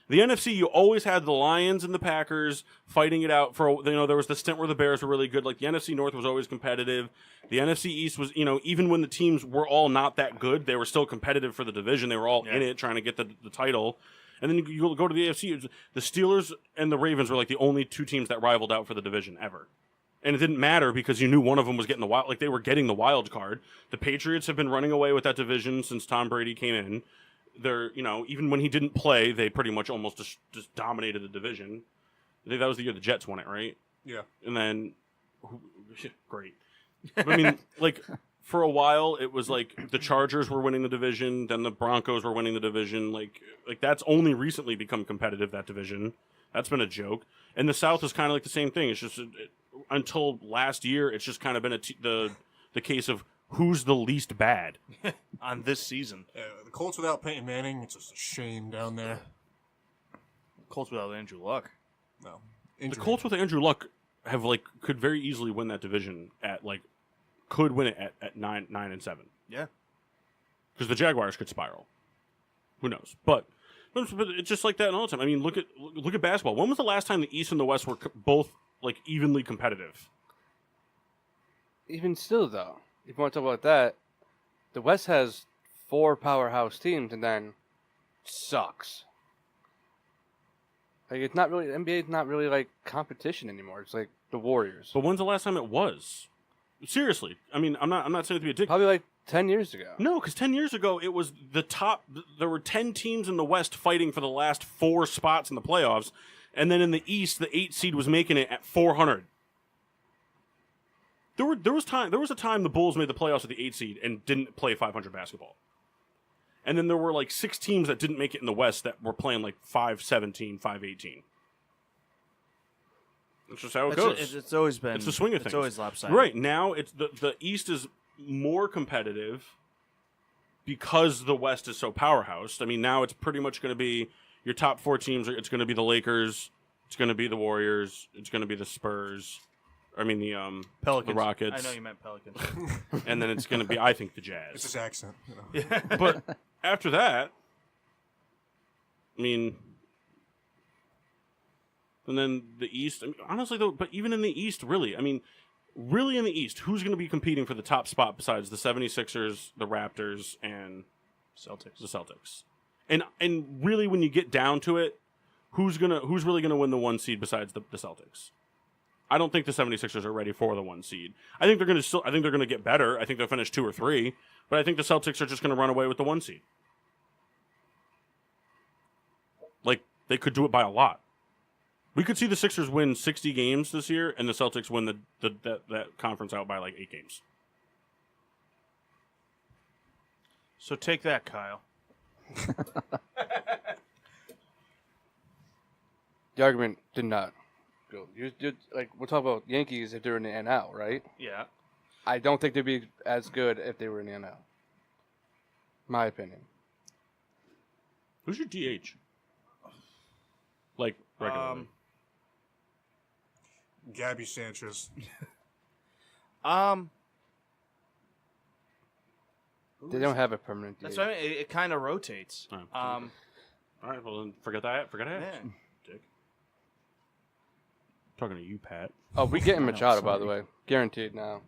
The NFC, you always had the Lions and the Packers fighting it out for. There was the stint where the Bears were really good. Like the NFC North was always competitive. The NFC East was, even when the teams were all not that good, they were still competitive for the division. They were all in it trying to get the title. And then you go to the AFC. The Steelers and the Ravens were like the only two teams that rivaled out for the division ever. And it didn't matter because you knew one of them was getting the wild. Like they were getting the wild card. The Patriots have been running away with that division since Tom Brady came in. They're, even when he didn't play, they pretty much almost just dominated the division. I think that was the year the Jets won it, right? Yeah. And then, great. But, I mean, like, for a while, it was like the Chargers were winning the division, then the Broncos were winning the division. Like that's only recently become competitive, that division. That's been a joke. And the South is kind of like the same thing. It's just, until last year, it's just kind of been the case of who's the least bad. On this season. The Colts without Peyton Manning, it's just a shame down there. Colts without Andrew Luck. No. The Injury. Colts with Andrew Luck could very easily win that division could win it at 9-7. Yeah. Because the Jaguars could spiral. Who knows? But it's just like that all the time. I mean, look at basketball. When was the last time the East and the West were both evenly competitive? Even still, though, if you want to talk about that, the West has 4 powerhouse teams and then sucks. Like it's not really NBA is not really like competition anymore. It's like the Warriors. But when's the last time it was? Seriously, I mean, I'm not saying it to be a dick. Probably like 10 years ago. No, because 10 years ago, it was the top. There were 10 teams in the West fighting for the last 4 spots in the playoffs. And then in the East, the 8 seed was making it at 400. There was a time the Bulls made the playoffs at the 8 seed and didn't play 500 basketball. And then there were 6 teams that didn't make it in the West that were playing 517, 518. That's just how it goes. It's always been. It's the swing of It's things. always lopsided. Right now, it's the East is more competitive because the West is so powerhouse. I mean, now it's pretty much going to be your top 4 teams. It's going to be the Lakers. It's going to be the Warriors. It's going to be the Spurs. I mean the Pelicans. the Rockets. I know you meant Pelicans. And then it's going to be, I think, the It's Jazz. his accent. But after that, I mean, and then the East. I mean, honestly, though, but even in the East, really, I mean, really in the East, who's going to be competing for the top spot besides the 76ers, the Raptors, and Celtics. the Celtics? And really, when you get down to it, who's really gonna win the 1 seed besides the Celtics? I don't think the 76ers are ready for the 1 seed. I think they're gonna get better. I think they'll finish 2 or 3, but I think the Celtics are just gonna run away with the 1 seed. Like, they could do it by a lot. We could see the Sixers win 60 games this year, and the Celtics win that conference out by like 8 games. So take that, Kyle. The argument did not go. You like we're talking about Yankees if they're in the NL, right? Yeah. I don't think they'd be as good if they were in the NL. My opinion. Who's your DH? Like regularly. Gabby Sanchez. They don't have a permanent DH. That's what I mean. It kind of rotates. Oh, all right, well then forget that. Forget it. Yeah. Dick. Talking to you, Pat. Oh, we getting No, Machado, by sorry. the way. Guaranteed now.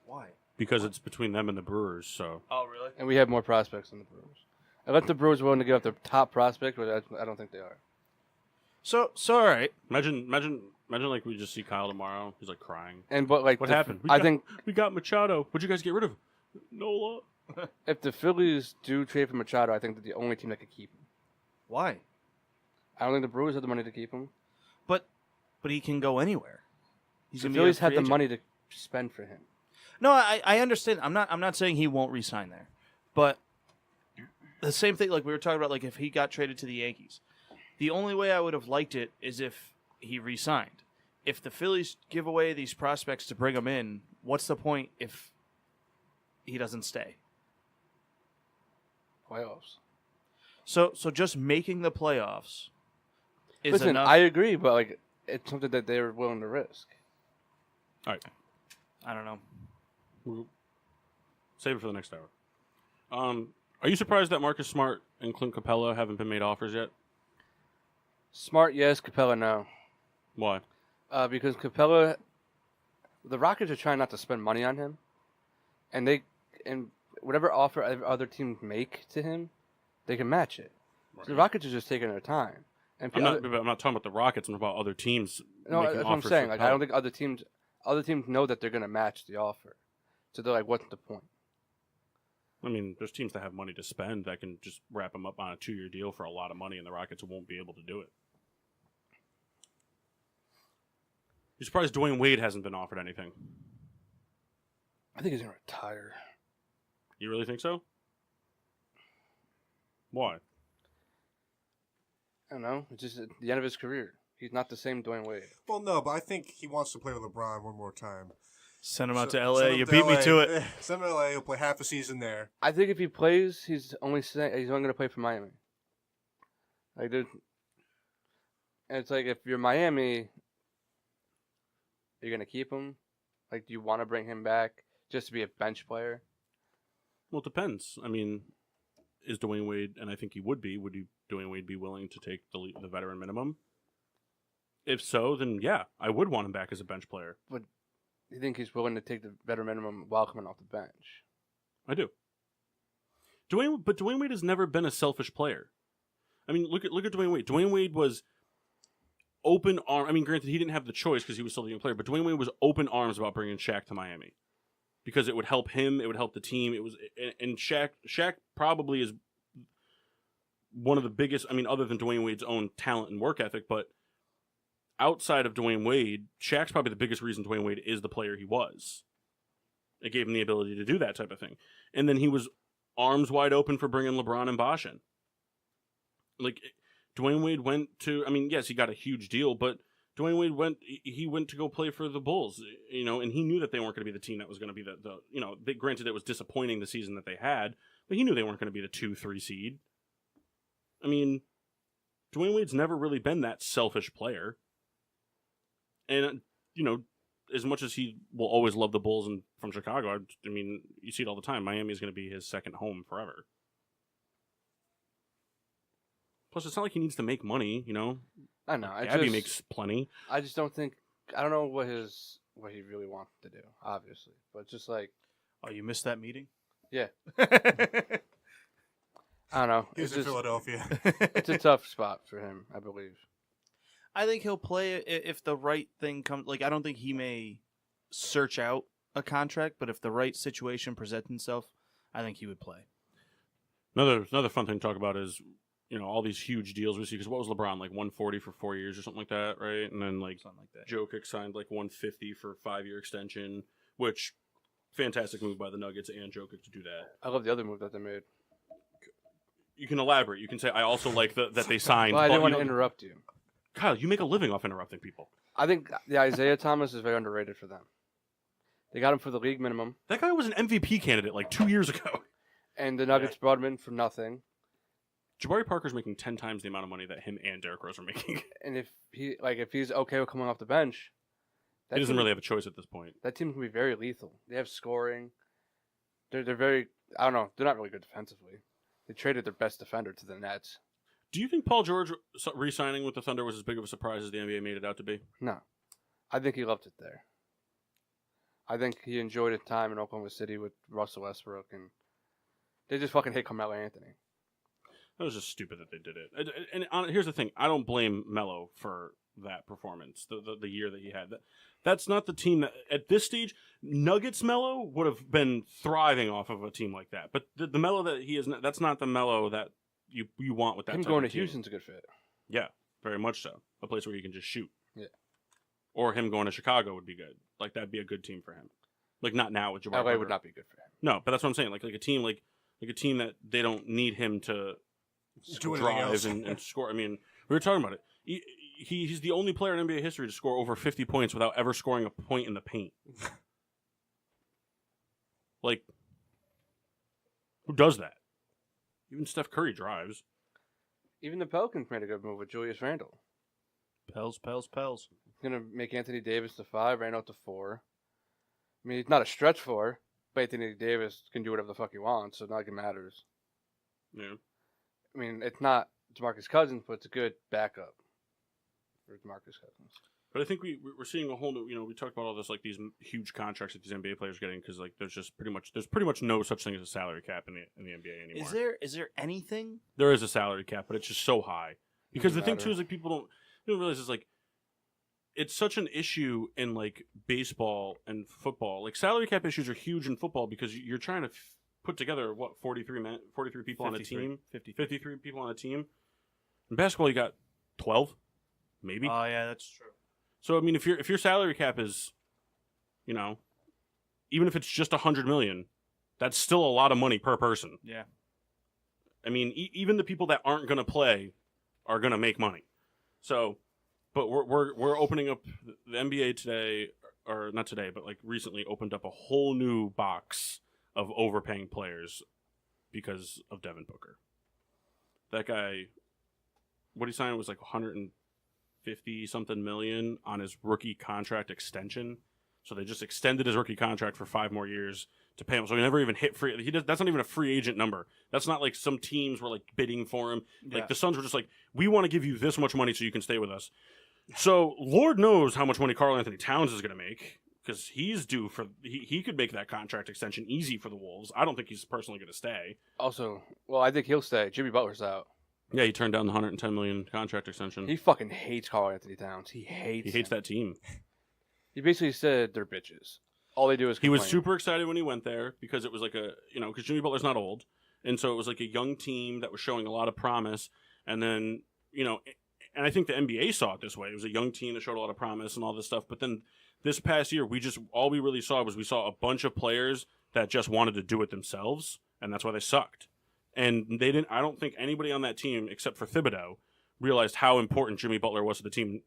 Why? Because it's between them and the Brewers, so. Oh, really? And we have more prospects than the Brewers. Unless the Brewers are willing to give up their top prospect, but I don't think they are. So all right. Imagine like we just see Kyle tomorrow. He's like crying. And but like What the- happened? I think we got Machado. What'd you guys get rid of? Nola. if the Phillies do trade for Machado, I think they're the only team that could keep him. Why? I don't think the Brewers have the money to keep him. But he can go anywhere. He's The gonna be a Phillies have free the agent. money to spend for him. No, I understand. I'm not saying he won't re-sign there, but the same thing. Like we were talking about, like if he got traded to the Yankees, the only way I would have liked it is if he re-signed. If the Phillies give away these prospects to bring him in, what's the point if he doesn't stay? Playoffs. So just making the playoffs is Listen, enough. I agree, but like it's something that they're willing to risk. All right. I don't know. We'll save it for the next hour. Are you surprised that Marcus Smart and Clint Capella haven't been made offers yet? Smart, yes. Capella, no. Why? Because Capella, the Rockets are trying not to spend money on him, and whatever offer other teams make to him, they can match it. So the Rockets are just taking their time. And I'm not talking about the Rockets. I'm talking about other teams. No, making that's what I'm offers saying. for Like, I Capella. don't think other teams know that they're going to match the offer. So they're like, what's the point? I mean, there's teams that have money to spend that can just wrap him up on a 2-year deal for a lot of money, and the Rockets won't be able to do it. You're surprised Dwayne Wade hasn't been offered anything? I think he's going to retire. You really think so? Why? I don't know. It's just at the end of his career. He's not the same Dwayne Wade. Well, no, but I think he wants to play with LeBron one more time. Send him out So- to send LA. him You beat me LA. to it. Send him to LA. He'll play half a season there. I think if he plays, he's only going to play for Miami. Like, and it's like if you're Miami, you're going to keep him. Like, do you want to bring him back just to be a bench player? Well, it depends. I mean, is Dwayne Wade, and I think he would Dwayne Wade be willing to take the veteran minimum? If so, then yeah, I would want him back as a bench player. Do you think he's willing to take the better minimum while coming off the bench? I do. Dwayne Wade has never been a selfish player. I mean, look at Dwayne Wade. Dwayne Wade was open arm. I mean, granted, he didn't have the choice because he was still a young player, but Dwayne Wade was open arms about bringing Shaq to Miami because it would help him. It would help the team. And Shaq probably is one of the biggest. I mean, other than Dwayne Wade's own talent and work ethic, but outside of Dwayne Wade, Shaq's probably the biggest reason Dwayne Wade is the player he was. It gave him the ability to do that type of thing. And then he was arms wide open for bringing LeBron and Bosh in. Like, Dwayne Wade went to, I mean, yes, he got a huge deal, but Dwayne Wade went to go play for the Bulls, and he knew that they weren't going to be the team that was going to be granted it was disappointing the season that they had, but he knew they weren't going to be the 2-3 seed. I mean, Dwayne Wade's never really been that selfish player. And, as much as he will always love the Bulls and from Chicago, I mean, you see it all the time. Miami is going to be his second home forever. Plus, it's not like he needs to make money, I know. Gabby makes plenty. I just don't think. I don't know what what he really wants to do, obviously. But just like, Oh, you missed that meeting? yeah, I I don't know. He's in Philadelphia. It's a tough spot for him, I believe. think he'll play if the right thing comes. Like, I don't think he may search out a contract, but if the right situation presents itself, I think he would play. Another fun thing to talk about is, all these huge deals we see. Because what was LeBron, like 140 for 4 years or something like that, right? And then like Something like that. Jokic signed like 150 for a 5-year extension, which fantastic move by the Nuggets and Jokic to do that. I love the other move that they made. You can elaborate. You can say I also like that they signed. Well, I didn't but, want to interrupt you. Kyle, you make a living off interrupting people. I think the Isaiah Thomas is very underrated for them. They got him for the league minimum, That guy was an MVP candidate like 2 years ago. and the Nuggets brought him in for nothing. Jabari Parker's making 10 times the amount of money that him and Derrick Rose are making. And if he's okay with coming off the bench, He doesn't really have a choice at this point. that team can be very lethal. They have scoring. They're very, I don't know, they're not really good defensively. They traded their best defender to the Nets. Do you think Paul George re-signing with the Thunder was as big of a surprise as the NBA made it out to be? No, I think he loved it there. I think he enjoyed his time in Oklahoma City with Russell Westbrook, and they just fucking hate Carmelo Anthony. That was just stupid that they did it. And here's the thing: I don't blame Melo for that performance. The year that he had. That's not the team that at this stage Nuggets Melo would have been thriving off of a team like that. But the Melo that he is, that's not the Melo that you want with that. Him type going of to team. Houston's a good fit. Yeah, very much so. A place where you can just shoot. Yeah. Or him going to Chicago would be good. Like that'd be a good team for him. Like not now with Jabari LA Parker. would not be good for him. No, but that's what I'm saying. Like a team like a team that they don't need him to Do anything drive else. and score. I mean, we were talking about it. He's the only player in NBA history to score over 50 points without ever scoring a point in the paint. Like, who does that? Even Steph Curry drives. Even the Pelicans made a good move with Julius Randle. Pels. He's gonna make Anthony Davis the 5, Randle to 4. I mean, he's not a stretch 4, but Anthony Davis can do whatever the fuck he wants, so not like it matters. Yeah. I mean, it's not DeMarcus Cousins, but it's a good backup for DeMarcus Cousins. But I think we're seeing a whole new. We talked about all this, like these huge contracts that these NBA players are getting, because like there's pretty much no such thing as a salary cap in the NBA anymore. Is there anything? There is a salary cap, but it's just so high. Because the Doesn't thing too is like people don't realize is like it's such an issue in like baseball and football. Like salary cap issues are huge in football because you're trying to put together 43 people on a team, 53 people on a team. In basketball, you got 12, maybe. Oh yeah, that's true. So I mean, if your salary cap is, even if it's just $100 million, that's still a lot of money per person. Yeah. I mean, even the people that aren't going to play are going to make money. So, but we're opening up the NBA today, or not today, but like recently opened up a whole new box of overpaying players because of Devin Booker. That guy, what he signed was like 150 something million on his rookie contract extension. So they just extended his rookie contract for 5 more years to pay him. So he never even hit free. That's not even a free agent number. That's not like some teams were like bidding for him. Like the Suns were just like, we want to give you this much money so you can stay with us. So Lord knows how much money Karl Anthony Towns is going to make, because he's due for he could make that contract extension easy for the Wolves. I don't think he's personally going to stay. Also, well, I think he'll stay. Jimmy Butler's out. Yeah, he turned down the $110 million contract extension. He fucking hates Karl Anthony Towns. He hates him. that team. He basically said they're bitches. All they do is He was complain. super excited when he went there because it was like because Jimmy Butler's not old. And so it was like a young team that was showing a lot of promise. And then, and I think the NBA saw it this way. It was a young team that showed a lot of promise and all this stuff. But then this past year, all we really saw was a bunch of players that just wanted to do it themselves. And that's why they sucked. And I don't think anybody on that team, except for Thibodeau, realized how important Jimmy Butler was to the team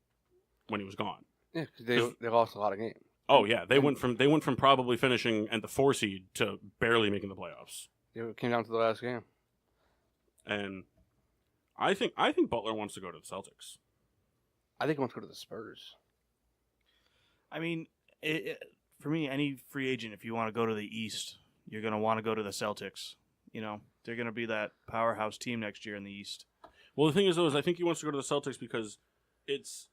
when he was gone. Yeah, 'cause they lost a lot of games. Oh yeah, they went from probably finishing at the 4 seed to barely making the playoffs. It came down to the last game. And I think Butler wants to go to the Celtics. I think he wants to go to the Spurs. I mean, for me, any free agent, if you want to go to the East, you're going to want to go to the Celtics. They're going to be that powerhouse team next year in the East. Well, the thing is, though, I think he wants to go to the Celtics because it's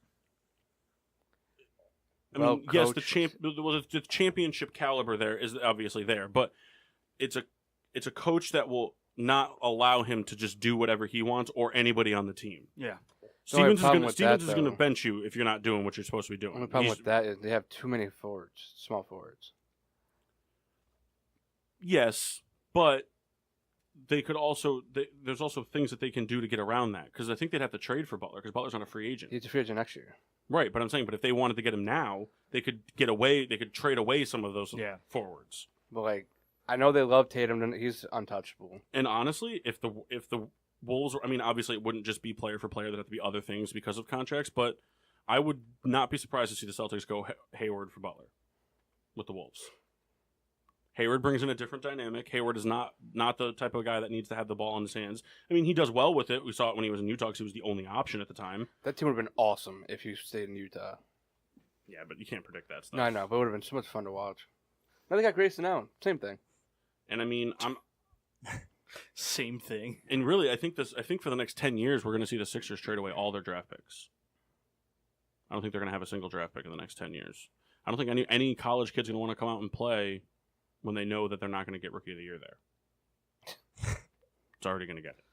I Well mean, yes, coached. the championship caliber there is obviously there, but it's a coach that will not allow him to just do whatever he wants or anybody on the team. Yeah. The only problem with Stevens that, is going to though- bench you if you're not doing what you're supposed to be doing. The only problem with that is they have too many forwards, small forwards. Yes, but they could also there's also things that they can do to get around that, because I think they'd have to trade for Butler because Butler's not a free agent. He's a free agent next year. Right, but I'm saying, but if they wanted to get him now, they could trade away some of those forwards. But like, I know they love Tatum, and he's untouchable. And honestly, if the Wolves were, I mean, obviously it wouldn't just be player for player, there'd have to be other things because of contracts, but I would not be surprised to see the Celtics go Hayward for Butler with the Wolves. Hayward brings in a different dynamic. Hayward is not the type of guy that needs to have the ball in his hands. I mean, he does well with it. We saw it when he was in Utah because he was the only option at the time. That team would have been awesome if he stayed in Utah. Yeah, but you can't predict that stuff. No, I know, but it would have been so much fun to watch. Now they got Grayson Allen. Same thing. And I mean, Same thing. and really, I think for the next 10 years, we're going to see the Sixers trade away all their draft picks. I don't think they're going to have a single draft pick in the next 10 years. I don't think any college kid's going to want to come out and play when they know that they're not going to get Rookie of the Year there. It's already going to get it.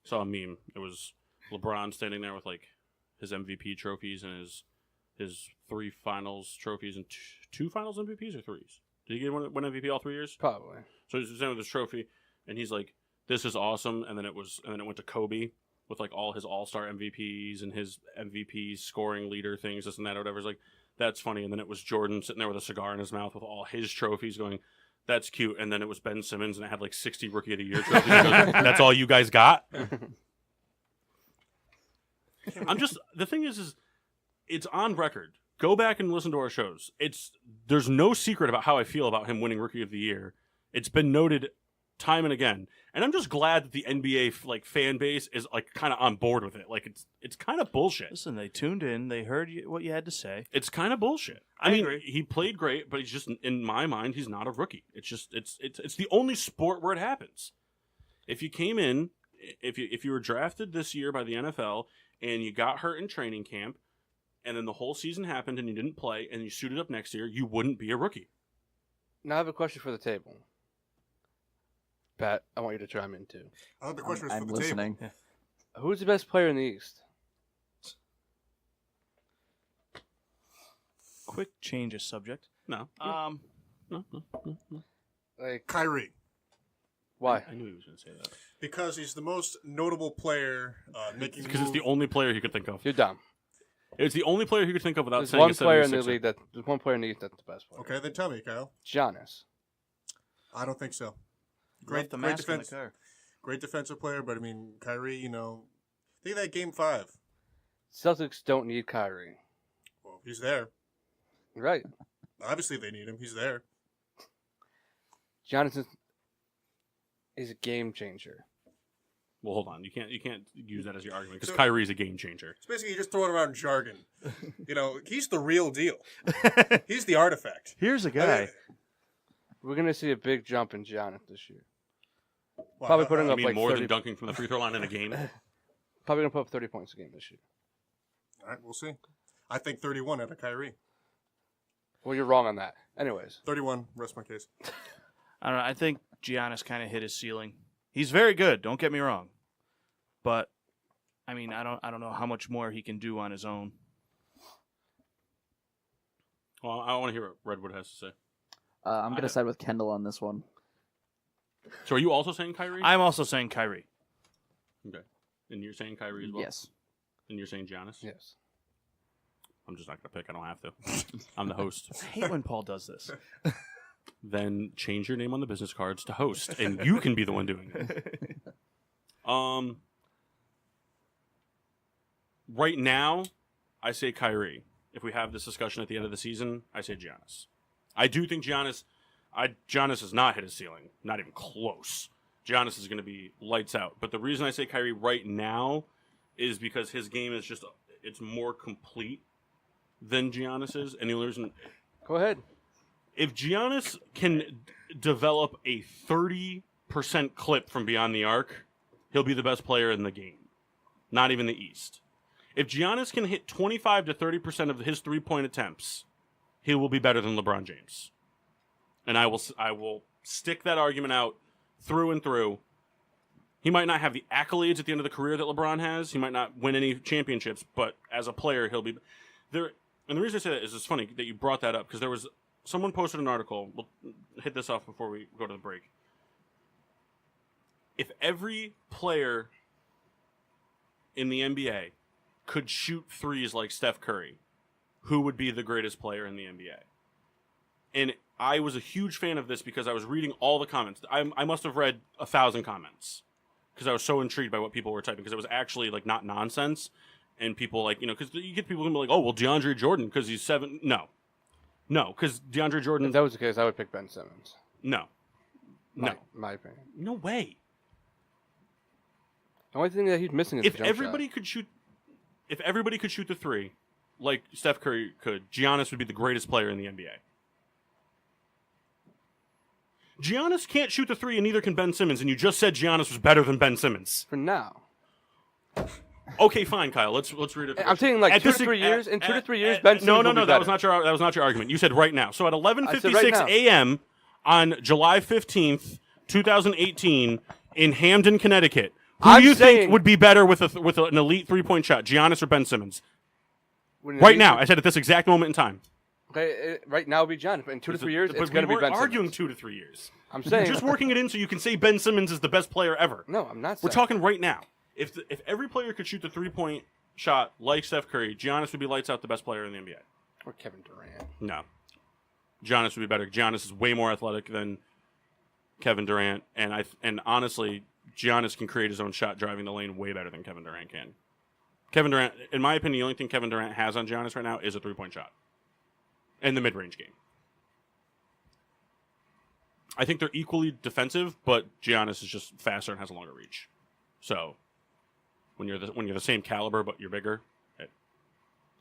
Saw a meme. It was LeBron standing there with like his MVP trophies and his 3 finals trophies and 2 finals MVPs or 3s. Did he get one MVP all 3 years? Probably. So he's standing with his trophy, and he's like, "This is awesome." And then it went to Kobe with like all his All-Star MVPs and his MVP scoring leader things, this and that, or whatever. It's like, that's funny. And then it was Jordan sitting there with a cigar in his mouth with all his trophies, going, "That's cute." And then it was Ben Simmons, and it had like 60 Rookie of the Year trophies. He goes, "That's all you guys got?" The thing is it's on record. Go back and listen to our shows. There's no secret about how I feel about him winning Rookie of the Year. It's been noted time and again, and I'm just glad that the NBA like fan base is like kind of on board with it. Like it's kind of bullshit. Listen, they tuned in. They heard what you had to say. It's kind of bullshit. I mean, he played great, but he's just, in my mind, he's not a rookie. It's just it's the only sport where it happens. If you came in, if you were drafted this year by the NFL and you got hurt in training camp, and then the whole season happened and you didn't play, and you suited up next year, you wouldn't be a rookie. Now I have a question for the table. Pat, I want you to chime in too. The question was I'm for the listening. table. Who's the best player in the East? Quick change of subject. No. No. Like, Kyrie, why? I knew he was going to say that. because he's the most notable player making. Because it's the only player he could think of. You're dumb. It's the only player he could think of without There's saying one a player in the 76er. league there's one player in the East that's the best player. Okay, then tell me, Kyle. Giannis. I don't think so. Left the Great mask in the defense, car. great defensive player, but I mean Kyrie. Think of that Game 5. Celtics don't need Kyrie. Well, he's there. You're right. Obviously, they need him. He's there. Giannis is a game changer. Well, hold on. You can't use that as your argument because So- Kyrie's a game changer. It's basically just throwing around jargon. He's the real deal. He's the artifact. Here's a I guy. mean, We're gonna see a big jump in Giannis this year. well, Probably putting I up mean, like more 30, than dunking from the free throw line in a game. Probably gonna put up 30 points a game this year. All right, we'll see. I think 31 out of Kyrie. Well, you're wrong on that. Anyways, 31. Rest my case. I don't know. I think Giannis kind of hit his ceiling. He's very good. Don't get me wrong, but I mean, I don't know how much more he can do on his own. Well, I want to hear what Redwood has to say. I'm going to side with Kendall on this one. So, are you also saying Kyrie? I'm also saying Kyrie. Okay. And you're saying Kyrie as well? Yes. And you're saying Giannis? yes. I'm just not going to pick. I don't have to. I'm the host. I hate when Paul does this. Then change your name on the business cards to host, and you can be the one doing it. Right now, I say Kyrie. If we have this discussion at the end of the season, I say Giannis. I do think Giannis has not hit his ceiling. Not even close. Giannis is going to be lights out. But the reason I say Kyrie right now is because his game is just, it's more complete than Giannis's. And the only reason, Go ahead. if Giannis can develop a 30% clip from beyond the arc, he'll be the best player in the game. Not even the East. If Giannis can hit 25 to 30% of his 3-point attempts, he will be better than LeBron James. And I will stick that argument out through and through. He might not have the accolades at the end of the career that LeBron has. He might not win any championships, but as a player, he'll be there. And the reason I say that is it's funny that you brought that up because there was someone posted an article. We'll hit this off before we go to the break. If every player in the NBA could shoot threes like Steph Curry, who would be the greatest player in the NBA? And I was a huge fan of this because I was reading all the comments. I must have read 1,000 comments because I was so intrigued by what people were typing because it was actually like not nonsense. And people like, because you get people who be like, oh, well, DeAndre Jordan because he's 7. No, because DeAndre Jordan. If that was the case, I would pick Ben Simmons. No. My opinion. No way. The only thing that he's missing is If the jump everybody shot. could shoot the three like Steph Curry could, Giannis would be the greatest player in the NBA. Giannis can't shoot the three, and neither can Ben Simmons. And you just said Giannis was better than Ben Simmons. For now. Okay, fine, Kyle. Let's read it. I'm saying like At 2 this- to 3 years. In 2 to 3 years, at- Ben Simmons No, will be that was better. not your argument. You said right now. So at 11:56 right now. a.m. on July 15th, 2018, in Hamden, Connecticut, who I'm do you think saying- would be better with an elite 3-point shot, Giannis or Ben Simmons? When Right he- now, I said at this exact moment in time. Okay, right now it'll be John. But in 2 to 3 years, But it's going to we be Ben weren't arguing Simmons. 2 to 3 years. I'm You're saying. just working it in so you can say Ben Simmons is the best player ever. No, I'm not. We're saying. talking right now. If every player could shoot the 3-point shot like Steph Curry, Giannis would be lights out the best player in the NBA. Or Kevin Durant. No. Giannis would be better. Giannis is way more athletic than Kevin Durant, and honestly, Giannis can create his own shot driving the lane way better than Kevin Durant can. Kevin Durant, in my opinion, the only thing Kevin Durant has on Giannis right now is a 3-point shot. And the mid-range game. I think they're equally defensive, but Giannis is just faster and has a longer reach. So, when you're the same caliber but you're bigger, it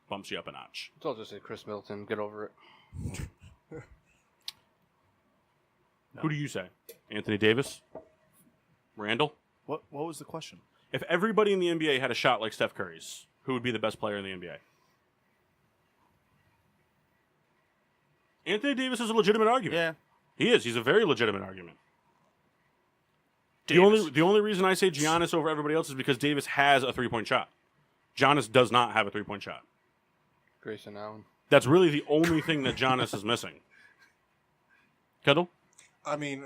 bumps you up a notch. So I'll just say Chris Middleton. Get over it. Who do you say? Anthony Davis? Randall? What was the question? If everybody in the NBA had a shot like Steph Curry's, who would be the best player in the NBA? Anthony Davis is a legitimate argument. Yeah. He is. He's a very legitimate argument. The Davis. only reason I say Giannis over everybody else is because Davis has a 3-point shot. Giannis does not have a 3-point shot. Grayson Allen. That's really the only thing that Giannis is missing. Kettle? I mean,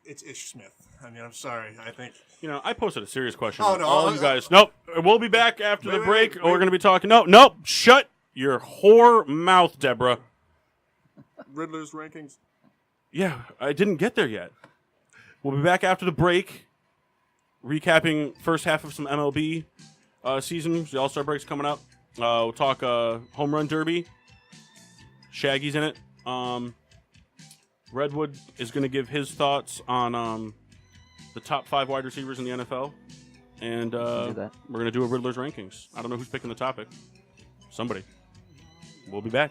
it's Ish Smith. I mean, I'm sorry. I think. I posted a serious question. Oh, no, All you guys. Nope. We'll be back after the Wait, break. wait. We're going to be talking. Nope. Shut your whore mouth, Deborah. Riddler's rankings. Yeah, I didn't get there yet. We'll be back after the break, recapping first half of some MLB season. The All-Star break's coming up. We'll talk home run derby. Shaggy's in it. Redwood is going to give his thoughts on the top 5 wide receivers in the NFL. And Do that. we're going to do a Riddler's rankings. I don't know who's picking the topic. Somebody. We'll be back.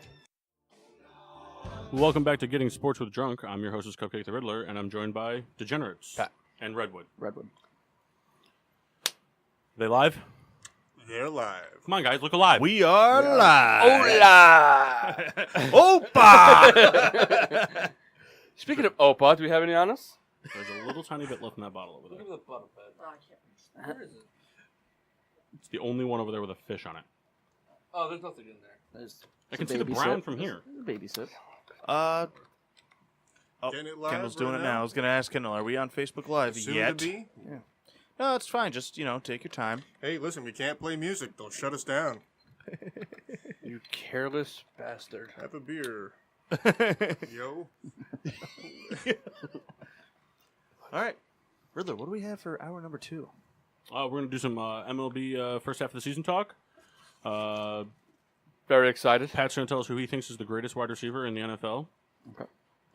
Welcome back to Getting Sports with Drunk. I'm your hostess, Cupcake the Riddler, and I'm joined by Degenerates Pat. and Redwood. Redwood. They live? They're live. Come on, guys, look alive. We are live. Hola! Opa! Speaking of Opa, do we have any on us? There's a little tiny bit left in that bottle over there. the bottle, Where is it? It's the only one over there with a fish on it. Oh, there's nothing in there. There's I can a see the baby brown sip. from here. There's a baby sip. Oh, Getting it live Kendall's right doing it now? now. I was going to ask Kendall, are we on Facebook Live Soon yet? to be. No, it's fine. Just, take your time. Hey, listen, we can't play music. They'll shut us down. You careless bastard. Have a beer. Yo. All right. Riddler, what do we have for hour number 2? We're going to do some MLB first half of the season talk. Very excited. Pat's going to tell us who he thinks is the greatest wide receiver in the NFL. Okay.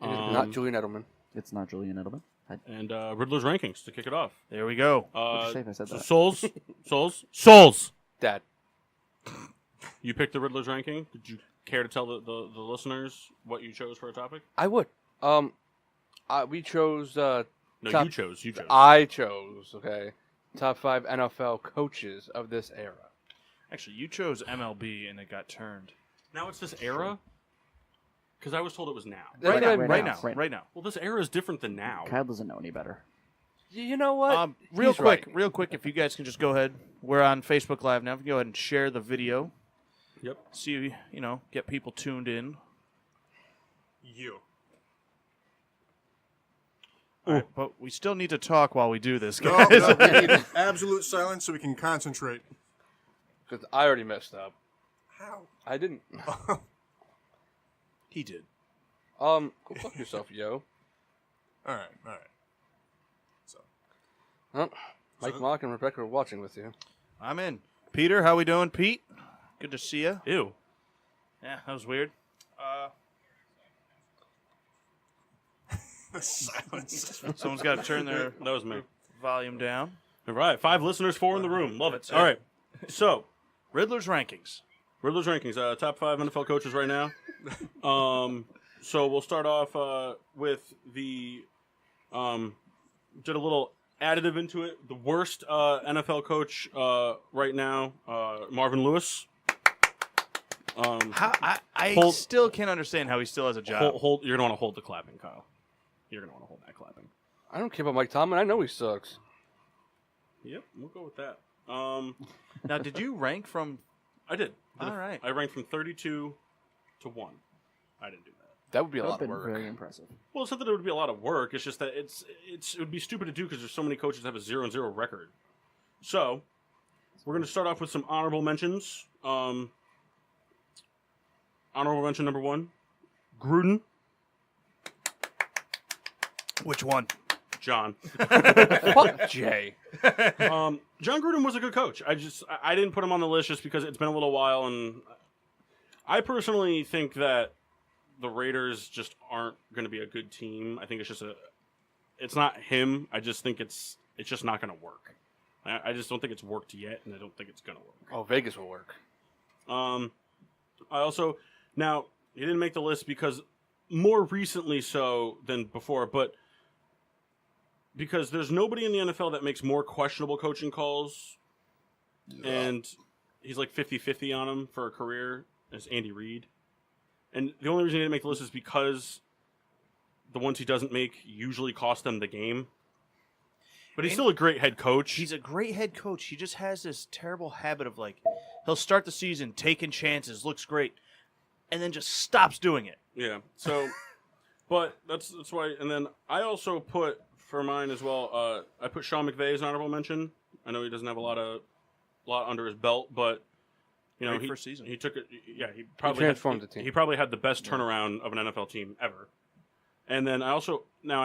It is not Julian Edelman. It's not Julian Edelman. And Riddler's rankings to kick it off. There we go. What'd you say if I said So that? Souls. Dad. You picked the Riddler's ranking. Did you care to tell the listeners what you chose for a topic? I would. We chose. No, Top- you chose. You chose. I chose. Okay. Top 5 NFL coaches of this era. Actually, you chose MLB and it got turned. Now it's this era? Because I was told it was now. That's Right what now, I- right now. Well, this era is different than now. Kyle doesn't know any better. You know what? Real He's right. quick, if you guys can just go ahead. We're on Facebook Live now. Go ahead and share the video. Yep. See, get people tuned in. You. All right, but we still need to talk while we do this, No, guys. no, we need absolute silence so we can concentrate. Because I already messed up. How? I didn't. He did. Go fuck yourself, yo. All right. So, Huh? Mike Mock and Rebecca are watching with you. I'm in. Peter, how we doing, Pete? Good to see you. Ew. Yeah, that was weird. silence. Someone's got to turn their That was me. volume down. All right. 5 listeners, 4 in the room. Love it. That's All it. right. So, Riddler's rankings. Riddler's rankings. Top 5 NFL coaches right now. So we'll start off with the did a little additive into it. The worst NFL coach right now, Marvin Lewis. I Hold- still can't understand how he still has a job. You're gonna want to hold the clapping, Kyle. You're gonna want to hold that clapping. I don't care about Mike Tomlin. I know he sucks. Yep, we'll go with that. Now, did you rank from? I did. All right. I ranked from 32 to 1. I didn't do that. That would be a That lot would of have been work. very impressive. Well, it's not that it would be a lot of work. It's just that it would be stupid to do because there's so many coaches that have a 0-0 record. So we're going to start off with some honorable mentions. Honorable mention number 1, Gruden. Which one? John. Fuck Jay. John Gruden was a good coach. I didn't put him on the list just because it's been a little while, and I personally think that the Raiders just aren't going to be a good team. I think it's not him. I just think it's just not going to work. I just don't think it's worked yet, and I don't think it's going to work. Oh, Vegas will work. I also, now, he didn't make the list because more recently so than before, but because there's nobody in the NFL that makes more questionable coaching calls, and he's like 50-50 on them for a career, as Andy Reid. And the only reason he didn't make the list is because the ones he doesn't make usually cost them the game. But he's still a great head coach. He's a great head coach. He just has this terrible habit of he'll start the season taking chances, looks great, and then just stops doing it. Yeah. So, but that's why. And then I also put for mine as well. I put Sean McVay as an honorable mention. I know he doesn't have a lot under his belt, but Great first season. He took it. Yeah, he probably transformed the team. He probably had the best turnaround of an NFL team ever. And then I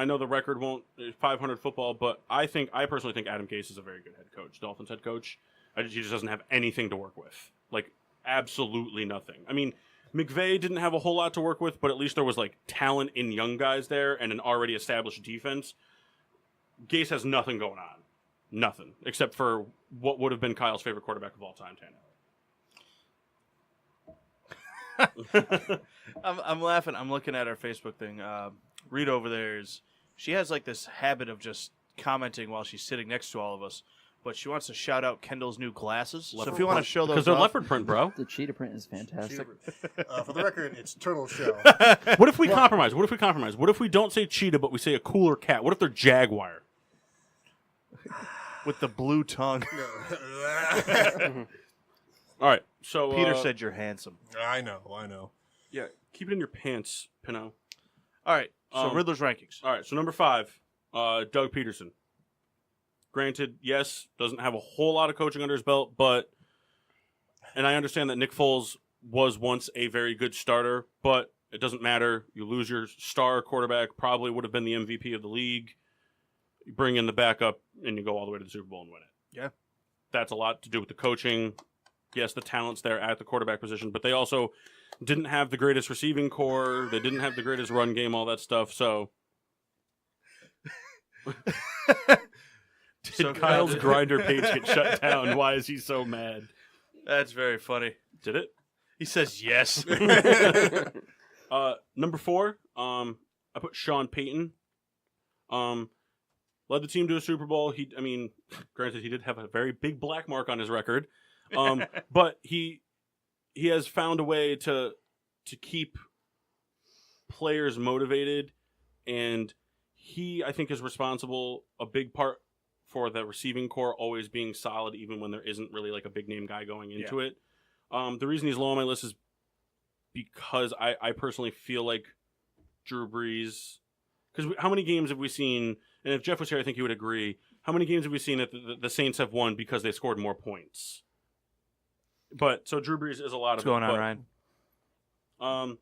know the record won't 500 football, but I personally think Adam Gase is a very good head coach, Dolphins head coach. He just doesn't have anything to work with, absolutely nothing. I mean, McVay didn't have a whole lot to work with, but at least there was talent in young guys there and an already established defense. Gase has nothing going on, nothing except for what would have been Kyle's favorite quarterback of all time, Tannehill. I'm laughing. I'm looking at our Facebook thing. Rita over there she has this habit of just commenting while she's sitting next to all of us, but she wants to shout out Kendall's new glasses. So if you want to show those because they're off, leopard print, bro. The cheetah print is fantastic. For the record, it's turtle shell. What if we compromise? What if we don't say cheetah, but we say a cooler cat? What if they're jaguar? with the blue tongue. All right, so Peter said you're handsome. I know. yeah, keep it in your pants, Pinot. All right, so Riddler's rankings. All right, so number 5, Doug Peterson. Granted, yes, doesn't have a whole lot of coaching under his belt, and I understand that Nick Foles was once a very good starter, but it doesn't matter. You lose your star quarterback, probably would have been the MVP of the league. You bring in the backup, and you go all the way to the Super Bowl and win it. Yeah. That's a lot to do with the coaching. Yes, the talent's there at the quarterback position, but they also didn't have the greatest receiving core. They didn't have the greatest run game, all that stuff, so... Did Kyle's grinder page get shut down? Why is he so mad? That's very funny. Did it? He says yes. Number 4, I put Sean Payton. Led the team to a Super Bowl. Granted, he did have a very big black mark on his record. But he has found a way to keep players motivated, and he, I think, is responsible a big part for the receiving core always being solid, even when there isn't really like a big name guy going into it. The reason he's low on my list is because I personally feel like Drew Brees. Because how many games have we seen? And if Jeff was here, I think he would agree. How many games have we seen that the Saints have won because they scored more points? But so Drew Brees is a lot What's of going it. on, Ryan?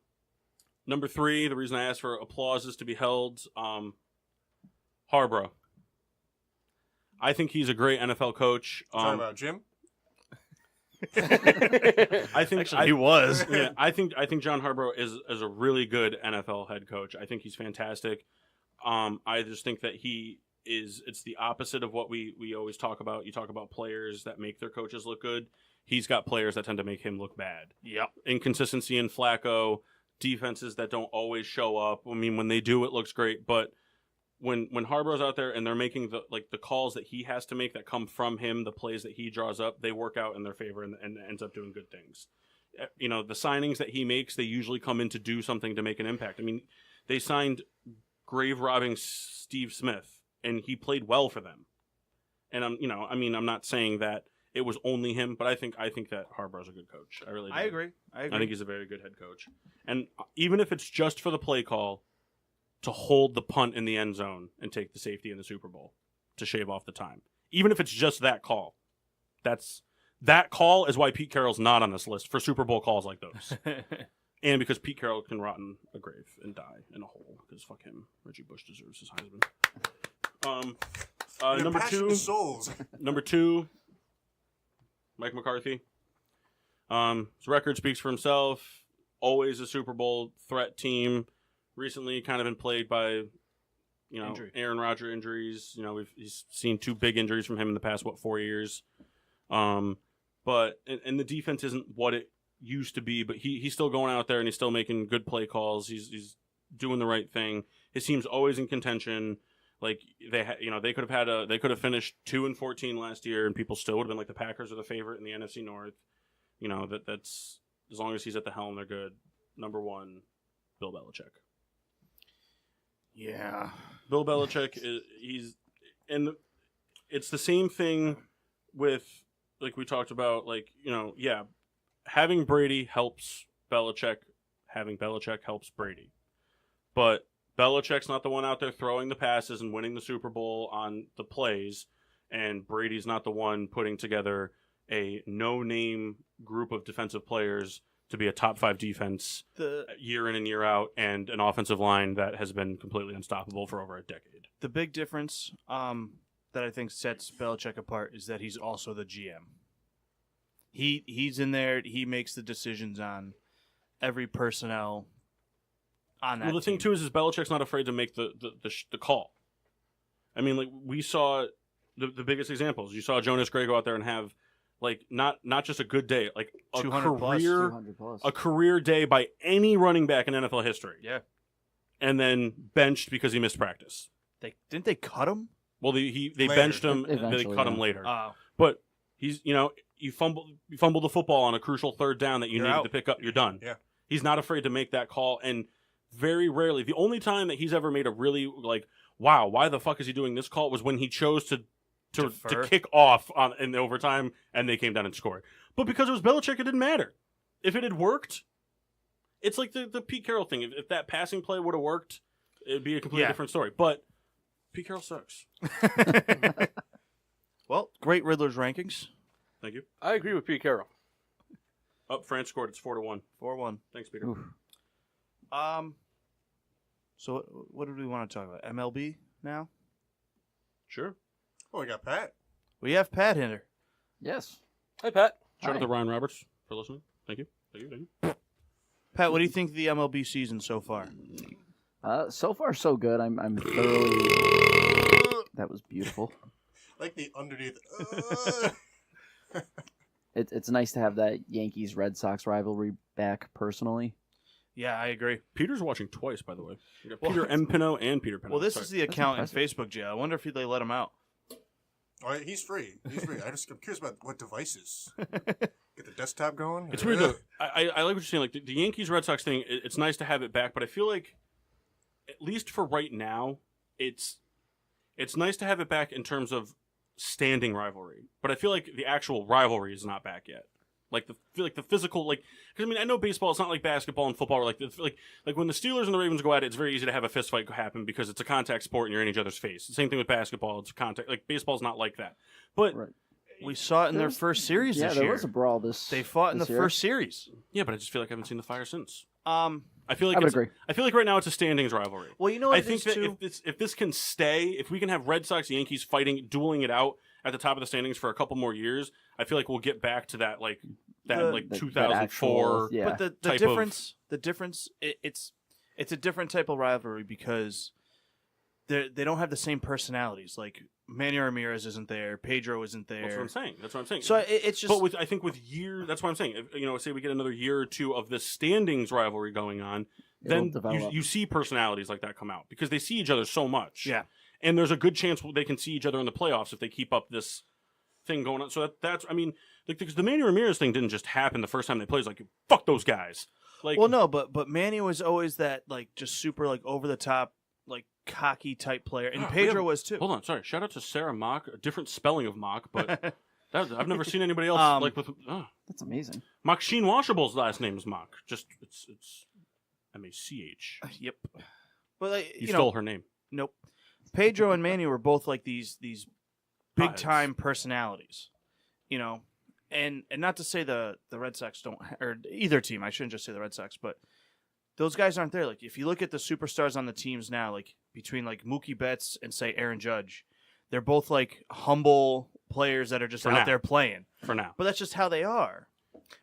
Number 3, the reason I asked for applause is to be held. Harborough. I think he's a great NFL coach. Talking about Jim? I think Actually, he was. Yeah, I think John Harborough is a really good NFL head coach. I think he's fantastic. I just think that it's the opposite of what we always talk about. You talk about players that make their coaches look good. He's got players that tend to make him look bad. Yep. Inconsistency in Flacco, defenses that don't always show up. I mean, when they do, it looks great, but when Harborough's out there and they're making the calls that he has to make that come from him, the plays that he draws up, they work out in their favor and ends up doing good things. You know, the signings that he makes, they usually come in to do something to make an impact. I mean, they signed grave-robbing Steve Smith, and he played well for them. And I'm not saying that it was only him, but I think that Harborough's a good coach. I really do. I agree. I think he's a very good head coach. And even if it's just for the play call, to hold the punt in the end zone and take the safety in the Super Bowl to shave off the time. Even if it's just that call. That call is why Pete Carroll's not on this list for Super Bowl calls like those. And because Pete Carroll can rot in a grave and die in a hole. Because fuck him. Reggie Bush deserves his Heisman. Number 2. Souls. Number 2, Mike McCarthy. His record speaks for himself. Always a Super Bowl threat team. Recently kind of been plagued by, Injury. Aaron Rodgers injuries. He's seen 2 big injuries from him in the past, 4 years. But the defense isn't what it used to be, but he's still going out there and he's still making good play calls. He's doing the right thing. His team's always in contention. Like they could have finished 2-14 last year and people still would have been like the Packers are the favorite in the NFC North. That's as long as he's at the helm, they're good. Number 1, Bill Belichick. Yeah. Bill Belichick it's the same thing with, like we talked about, having Brady helps Belichick, having Belichick helps Brady. But Belichick's not the one out there throwing the passes and winning the Super Bowl on the plays, and Brady's not the one putting together a no-name group of defensive players to be a top 5 defense year in and year out, and an offensive line that has been completely unstoppable for over a decade. The big difference that I think sets Belichick apart is that he's also the GM. He's in there. He makes the decisions on every personnel on that Well, the team. thing, too, is Belichick's not afraid to make the call. I mean, we saw the biggest examples. You saw Jonas Gray go out there and have not just a good day, like a 200 plus, career 200 plus. a career day by any running back in NFL history. Yeah. And then benched because he missed practice. Didn't they cut him? Well, they Later. benched him and they Eventually, cut him yeah. later. Oh. But he's you fumble the football on a crucial 3rd down that you You're needed out. to pick up. You're done. Yeah. He's not afraid to make that call, and very rarely, the only time that he's ever made a really wow, why the fuck is he doing this call was when he chose to Defer. kick off in the overtime and they came down and scored. But because it was Belichick, it didn't matter. If it had worked, it's like the Pete Carroll thing. If that passing play would have worked, it'd be a completely different story. But Pete Carroll sucks. Well, great Riddler's rankings. Thank you. I agree with Pete Carroll. France scored. It's 4-1. 4-1. Thanks, Peter. Oof. So what did we want to talk about? MLB now? Sure. Oh, we got Pat. We have Pat Hinder. Yes. Hi, Pat. Shout out Hi. to Ryan Roberts for listening. Thank you. Thank you. Pat, what do you think of the MLB season so far? So far, so good. I'm thoroughly. That was beautiful. Like the underneath. It's nice to have that Yankees Red Sox rivalry back. Personally, Yeah, I agree. Peter's watching twice, by the way. We got Well, Peter M. Pinot and Peter Pinot. Well, this Sorry. is the account in impressive. Facebook jail. I wonder if they let him out. Oh, he's free. He's free. I'm curious about what devices. Get the desktop going. It's weird though. I like what you're saying. Like the Yankees Red Sox thing, it's nice to have it back, but I feel like, at least for right now, it's nice to have it back in terms of standing rivalry. But I feel like the actual rivalry is not back yet. Like the physical, like, because I mean I know baseball, it's not like basketball and football. Or like when the Steelers and the Ravens go at it, it's very easy to have a fist fight happen because it's a contact sport and you're in each other's face. The same thing with basketball; it's contact. Like baseball's not like that. But Right. We saw it in their first series this year. Yeah, there was a brawl this. They fought in the this year. first series. yeah, but I just feel like I haven't seen the fire since. I I feel like I would agree. I feel like right now it's a standings rivalry. well, you know what I it think is, that too? if this can stay, if we can have Red Sox Yankees dueling it out at the top of the standings for a couple more years, I feel like we'll get back to that The- 2004. Yeah. But the type difference, it's a different type of rivalry because they don't have the same personalities. Like Manny Ramirez isn't there, Pedro isn't there. That's what I'm saying. So it's just. But I think with years, that's what I'm saying. If, say we get another year or two of this standings rivalry going on, It'll then develop. you see personalities like that come out because they see each other so much. Yeah. And there's a good chance they can see each other in the playoffs if they keep up this thing going on. So that's I mean, because the Manny Ramirez thing didn't just happen the first time they played. It's like, fuck those guys. Like, Well, no, but Manny was always that like just super like over the top like cocky type player, and Yeah, Pedro was too. hold on, sorry. Shout out to Sarah Mock, a different spelling of Mock, but I've never seen anybody else like with. That's amazing. Maxine Washable's last name is Mock. Just it's MACH. Yep. But like, You you stole know, her name. nope. Pedro and Manny were both like these big Potheads. time personalities, you know, and not to say the Red Sox don't or either team. I shouldn't just say the Red Sox, but those guys aren't there. Like if you look at the superstars on the teams now, like between like Mookie Betts and say Aaron Judge, they're both like humble players that are just For out now. there playing. For now. But that's just how they are.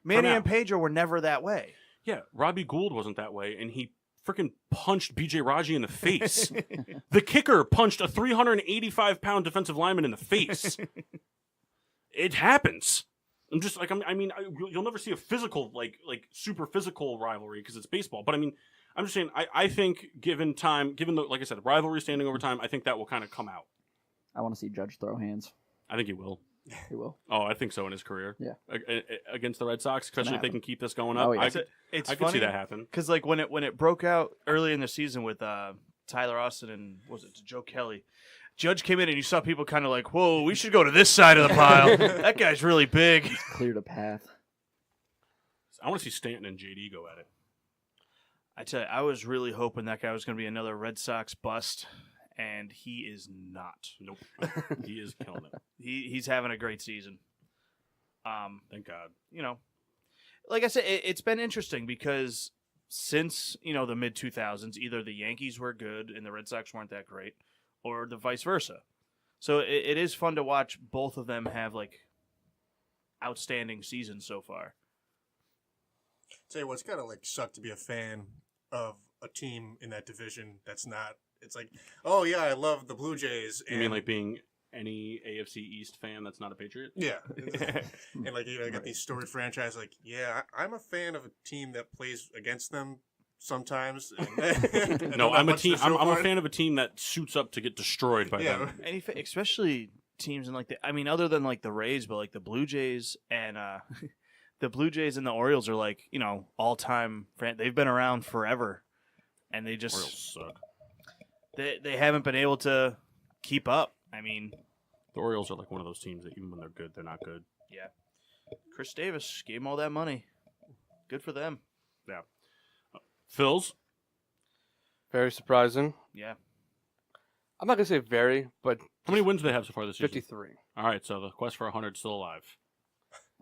Manny now. and Pedro were never that way. Yeah, Robbie Gould wasn't that way, and he freaking punched B.J. Raji in the face. The kicker punched a 385-pound defensive lineman in the face. It happens. I'm just like you'll never see a physical like super physical rivalry because it's baseball. But I mean, I'm just saying I think given the like I said rivalry standing over time, I think that will kind of come out. I want to see Judge throw hands. I think he will. He will. Oh, I think so in his career. Yeah. Against the Red Sox, especially if they happen. can keep this going up. Oh, yeah. It's I could funny see that happen. because like when it broke out early in the season with Tyler Austin and Joe Kelly, Judge came in and you saw people kind of like, whoa, we should go to this side of the pile. That guy's really big. Cleared a path. I want to see Stanton and JD go at it. I tell you, I was really hoping that guy was going to be another Red Sox bust, and he is not. Nope. He is killing it. He's having a great season. Thank God. You know, like I said, it's been interesting because since, you know, the mid 2000s, either the Yankees were good and the Red Sox weren't that great, or the vice versa. So it is fun to watch both of them have like outstanding seasons so far. Tell you what, it's gotta like suck to be a fan of a team in that division that's not. It's like, oh yeah, I love the Blue Jays. You mean like being any AFC East fan that's not a Patriot? Yeah, and like you got these storied franchises. Like, yeah, I'm a fan of a team that plays against them sometimes. No, I'm a fan of a team that suits up to get destroyed by Yeah. them. Especially teams in like other than like the Rays, but like the Blue Jays and the Blue Jays and the Orioles are like, you know, all time. They've been around forever, and they just Orioles suck. they haven't been able to keep up. I mean, The Orioles are like one of those teams that even when they're good, they're not good. yeah. Chris Davis gave him all that money. Good for them. Yeah. Phil's? Very surprising. Yeah. I'm not gonna say very, but How many wins do they have so far this season? 53. All right, so the quest for 100 is still alive.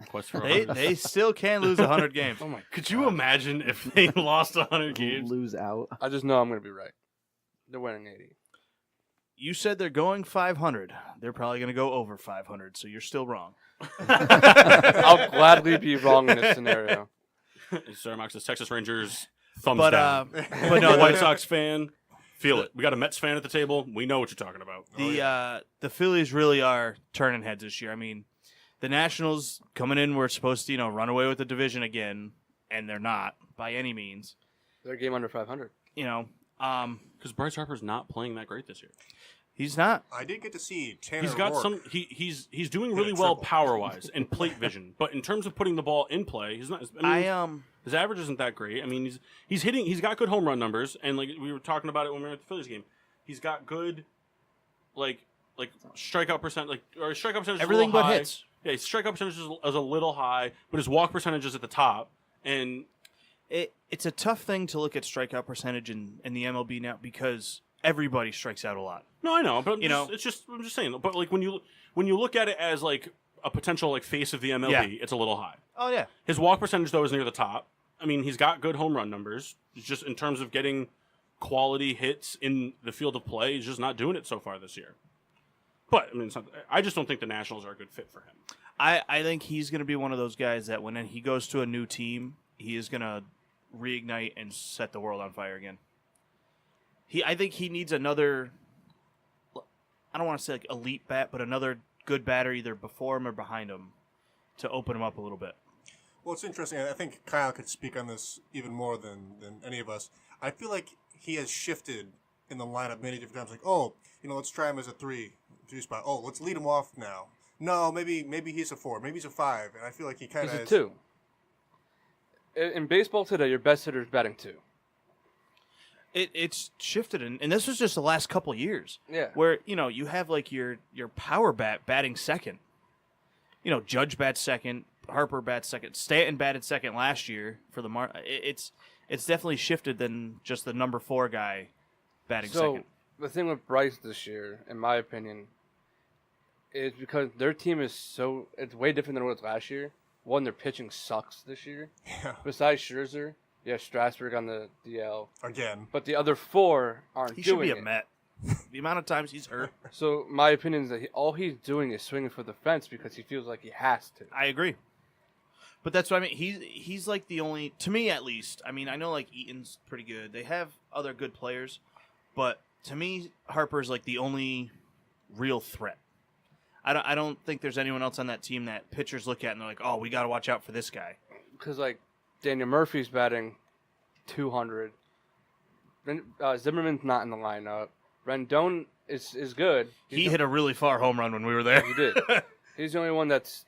Quest for They 100. they still can lose 100 games. Oh my! Could you imagine if they lost 100 games? Lose out. I just know I'm gonna be right. They're winning 80. You said they're going 500. They're probably going to go over 500, so you're still wrong. I'll gladly be wrong in this scenario. Sarah Mox says Texas Rangers, thumbs But down. but no, White Sox fan, feel it. We got a Mets fan at the table. We know what you're talking about. the Phillies really are turning heads this year. I mean, the Nationals coming in were supposed to, you know, run away with the division again, and they're not by any means. They're a game under 500. You know, Because Bryce Harper's not playing that great this year. He's not. I did get to see Tanner He's got Rourke. some. He's doing Hit a really well triple. power wise and plate vision, but in terms of putting the ball in play, he's not. I mean, his average isn't that great. I mean, he's hitting. He's got good home run numbers, and like we were talking about it when we were at the Phillies game, he's got good, like strikeout percent, or strikeout percentage. Everything is a little but high. hits. Yeah, his strikeout percentage is a little high, but his walk percentage is at the top, and It's a tough thing to look at strikeout percentage in the MLB now because everybody strikes out a lot. no, I know, but You know- I'm just saying. But like when you look at it as like a potential like face of the MLB, Yeah. it's a little high. Oh yeah. His walk percentage, though, is near the top. I mean, he's got good home run numbers. It's just in terms of getting quality hits in the field of play, he's just not doing it so far this year. But, I mean, I just don't think the Nationals are a good fit for him. I think he's going to be one of those guys that when he goes to a new team, he is going to reignite and set the world on fire again. I think he needs another, I don't want to say like elite bat, but another good batter either before him or behind him to open him up a little bit. Well, it's interesting. I think Kyle could speak on this even more than any of us. I feel like he has shifted in the lineup many different times. Like, oh, let's try him as a three spot. Oh, let's lead him off now. No, maybe he's a 4. Maybe he's a 5. And I feel like he kind of He's a 2. In baseball today, your best hitter is batting 2. It's shifted, and this was just the last couple years. Yeah. Where, you have like your power batting second. Judge bats second, Harper bats second, Stanton batted second last year for the It's definitely shifted than just the number 4 guy batting second. The thing with Bryce this year, in my opinion, is because their team it's way different than it was last year. One, their pitching sucks this year. Yeah. Besides Scherzer, you have Strasburg on the DL. Again. But the other 4 aren't He should doing be a it. Met. The amount of times he's hurt. So my opinion is that all he's doing is swinging for the fence because he feels like he has to. I agree. But that's what I mean. He's like the only, to me at least. I mean, I know like Eaton's pretty good. They have other good players, but to me, Harper's like the only real threat. I don't think there's anyone else on that team that pitchers look at and they're like, oh, we got to watch out for this guy. Because like Daniel Murphy's batting 200. Zimmerman's not in the lineup. Rendon is good. He hit a really far home run when we were there. He did. He's the only one that's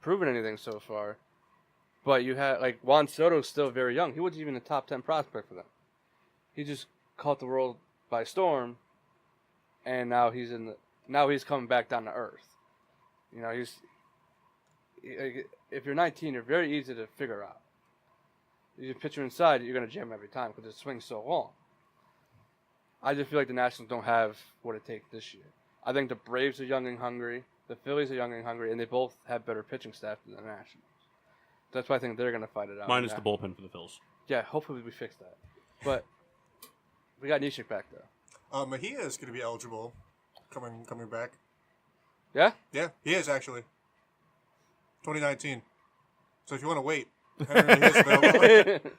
proven anything so far. But you had like Juan Soto's still very young. He wasn't even a top 10 prospect for them. He just caught the world by storm, and now he's coming back down to earth. If you're 19, you're very easy to figure out. You pitch him inside, you're gonna jam every time because it swings so long. I just feel like the Nationals don't have what it takes this year. I think the Braves are young and hungry. The Phillies are young and hungry, and they both have better pitching staff than the Nationals. That's why I think they're going to fight it out. Minus the bullpen for the Phils. Yeah, hopefully we fix that. But we got Nishik back, though. Mejia is going to be eligible coming back. Yeah? Yeah, he is actually. 2019. So if you want to wait, Henry Mejia's available.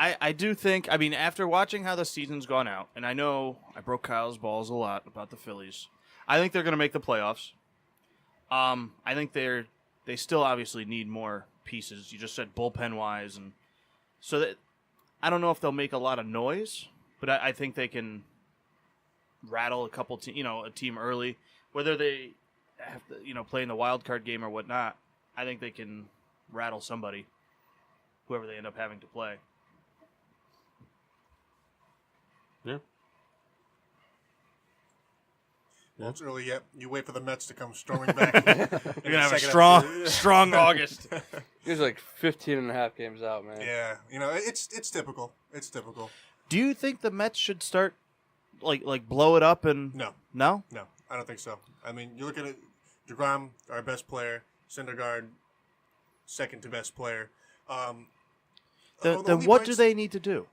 I do think, I mean, after watching how the season's gone out, and I know I broke Kyle's balls a lot about the Phillies, I think they're going to make the playoffs. I think they still obviously need more pieces. You just said bullpen-wise, and so that I don't know if they'll make a lot of noise, but I think they can rattle a couple, a team early, whether they have to, play in the wild card game or whatnot. I think they can rattle somebody, whoever they end up having to play. Yeah. Well, it's early yet. You wait for the Mets to come storming back. You're going to have a strong August. He's like 15 and a half games out, man. Yeah, it's typical. It's typical. Do you think the Mets should start, like blow it up and... No, No? I don't think so. I mean, you look at it, DeGrom, our best player, Syndergaard, second to best player. Then what do they need to do?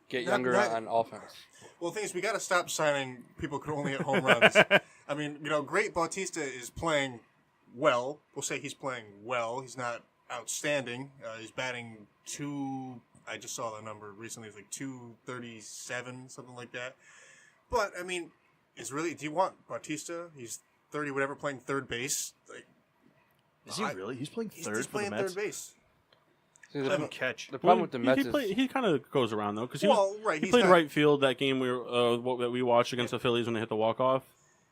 Get younger on offense. Well, the thing is, we got to stop signing people who can only hit home runs. I mean, great Bautista is playing well. We'll say he's playing well. He's not outstanding. He's batting I just saw the number recently. It's like 237, something like that. But, I mean, do you want Bautista? He's 30, whatever, playing third base. Like, Is he really? He's playing third He's for the playing Mets? third base. See, Let him catch. the problem with the Mets is he kind of goes around though because he he's played not- right field that game that we watched against the Phillies when they hit the walk off.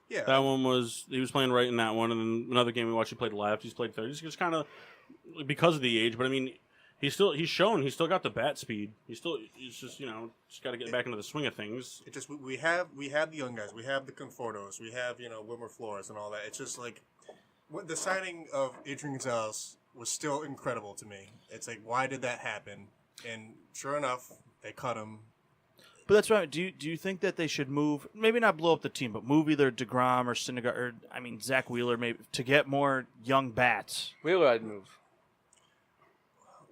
Yeah, That one he was playing right in that one, and then another game we watched he played left. He's played third. He's just kind of because of the age, but I mean he's still got the bat speed. He's just just got to get back into the swing of things. It just we have the young guys, we have the Confortos, we have Wilmer Flores and all that. It's just like the signing of Adrian Gonzalez was still incredible to me. It's like, why did that happen? And sure enough, they cut him. But that's right. Do you think that they should move? Maybe not blow up the team, but move either DeGrom or Syndergaard, or Zach Wheeler, maybe to get more young bats. Wheeler, I'd move.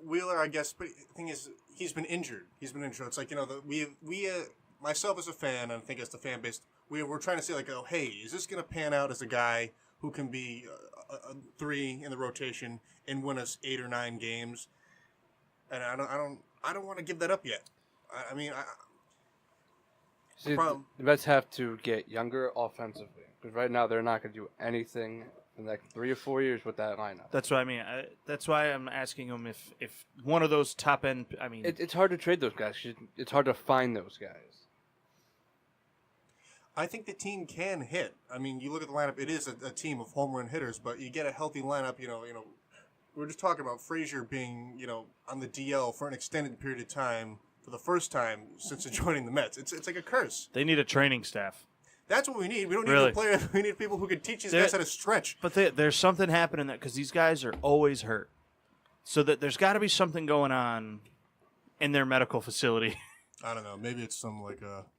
Wheeler, I guess, but the thing is, he's been injured. It's like myself as a fan, and I think as the fan base, we're trying to say like, oh, hey, is this going to pan out as a guy who can be a 3 in the rotation and win us 8 or 9 games? And I don't want to give that up yet. See, the Mets have to get younger offensively because right now they're not going to do anything in like 3 or 4 years with that lineup. That's what I mean. That's why I'm asking him if one of those top end. It's hard to trade those guys. It's hard to find those guys. I think the team can hit. You look at the lineup; it is a team of home run hitters, but you get a healthy lineup. We're just talking about Frazier being on the DL for an extended period of time for the first time since joining the Mets. It's like a curse. They need a training staff. That's what we need. We don't need Really? a player. We need people who can teach these guys how to stretch. But there's something happening there because these guys are always hurt. So that there's got to be something going on in their medical facility. I don't know. Maybe it's some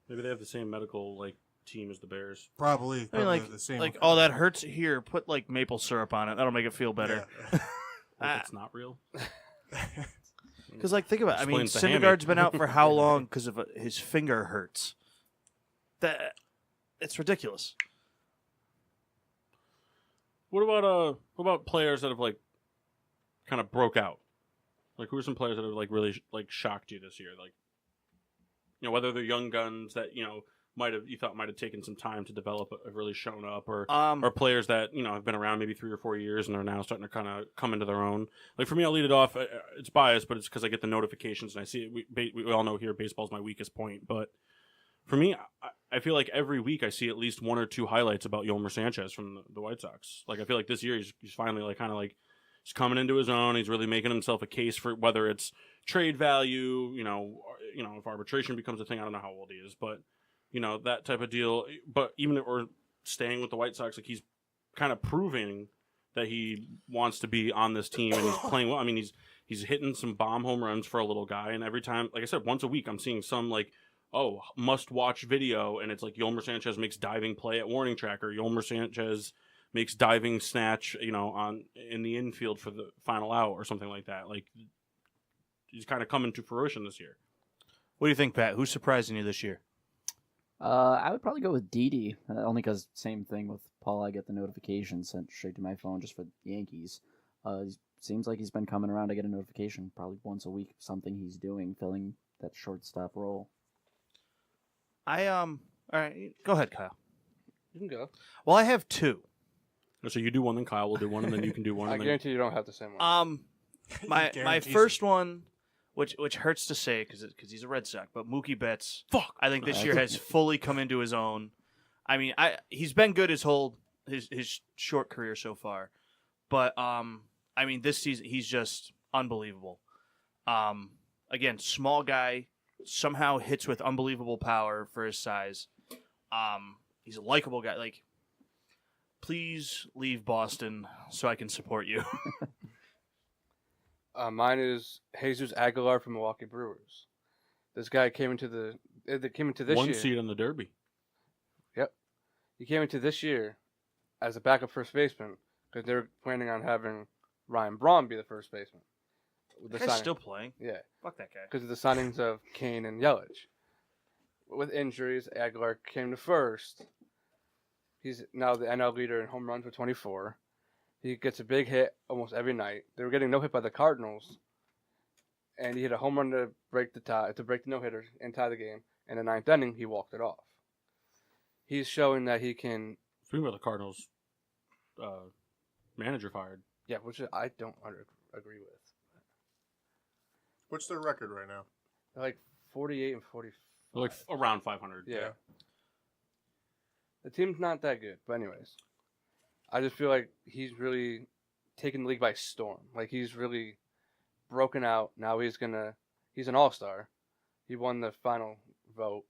Maybe they have the same medical team as the Bears. Probably the same. Oh, that hurts here. Put maple syrup on it. That'll make it feel better. Yeah. It's not real. Because think about it. Explains the hammy. Syndergaard's been out for how long because of his finger hurts? It's ridiculous. What about players that have kind of broke out? Who are some players that have really shocked you this year? Whether they're young guns that you thought might have taken some time to develop, have really shown up, or players that have been around maybe 3 or 4 years and are now starting to kind of come into their own. For me, I'll lead it off. It's biased, but it's because I get the notifications and I see it. We all know here baseball's my weakest point, but for me, I feel like every week I see at least 1 or 2 highlights about Yolmer Sanchez from the White Sox. I feel like this year he's finally he's coming into his own. He's really making himself a case for whether it's trade value, if arbitration becomes a thing. I don't know how old he is, but that type of deal. But even if we're staying with the White Sox, he's kind of proving that he wants to be on this team and he's playing well. He's hitting some bomb home runs for a little guy, and every time, like I said, once a week, I'm seeing some must-watch video, and it's Yolmer Sanchez makes diving play at warning track, or Yolmer Sanchez makes diving snatch, in the infield for the final out, or something like that. He's kind of coming to fruition this year. What do you think, Pat? Who's surprising you this year? I would probably go with Didi, only because same thing with Paul. I get the notification sent straight to my phone just for the Yankees. Seems like he's been coming around to get a notification probably once a week, something he's doing, filling that shortstop role. All right, go ahead, Kyle. You can go. Well, I have 2. So you do one, then Kyle will do one, and then you can do one. I and guarantee you don't have the same one. My first one, which hurts to say because he's a Red Sox, but Mookie Betts. Fuck. I think this year has fully come into his own. He's been good his short career so far, but this season he's just unbelievable. Again, small guy, somehow hits with unbelievable power for his size. He's a likable guy. Please leave Boston so I can support you. Mine is Jesus Aguilar from Milwaukee Brewers. This guy came into this one year. seat in the Derby. Yep, he came into this year as a backup first baseman because they were planning on having Ryan Braun be the first baseman. That guy's still playing. Yeah, fuck that guy. Because of the signings of Kane and Yelich. With injuries, Aguilar came to first. He's now the NL leader in home runs with 24. He gets a big hit almost every night. They were getting no hit by the Cardinals, and he hit a home run to break the no-hitter and tie the game. In the 9th inning, he walked it off. He's showing that he can. Speaking about the Cardinals, manager fired. Yeah, which I don't agree with. What's their record right now? They're like 48 and 45. Like around 500. Yeah. The team's not that good, but anyways, I just feel like he's really taken the league by storm. Like he's really broken out. Now he's an all-star. He won the final vote.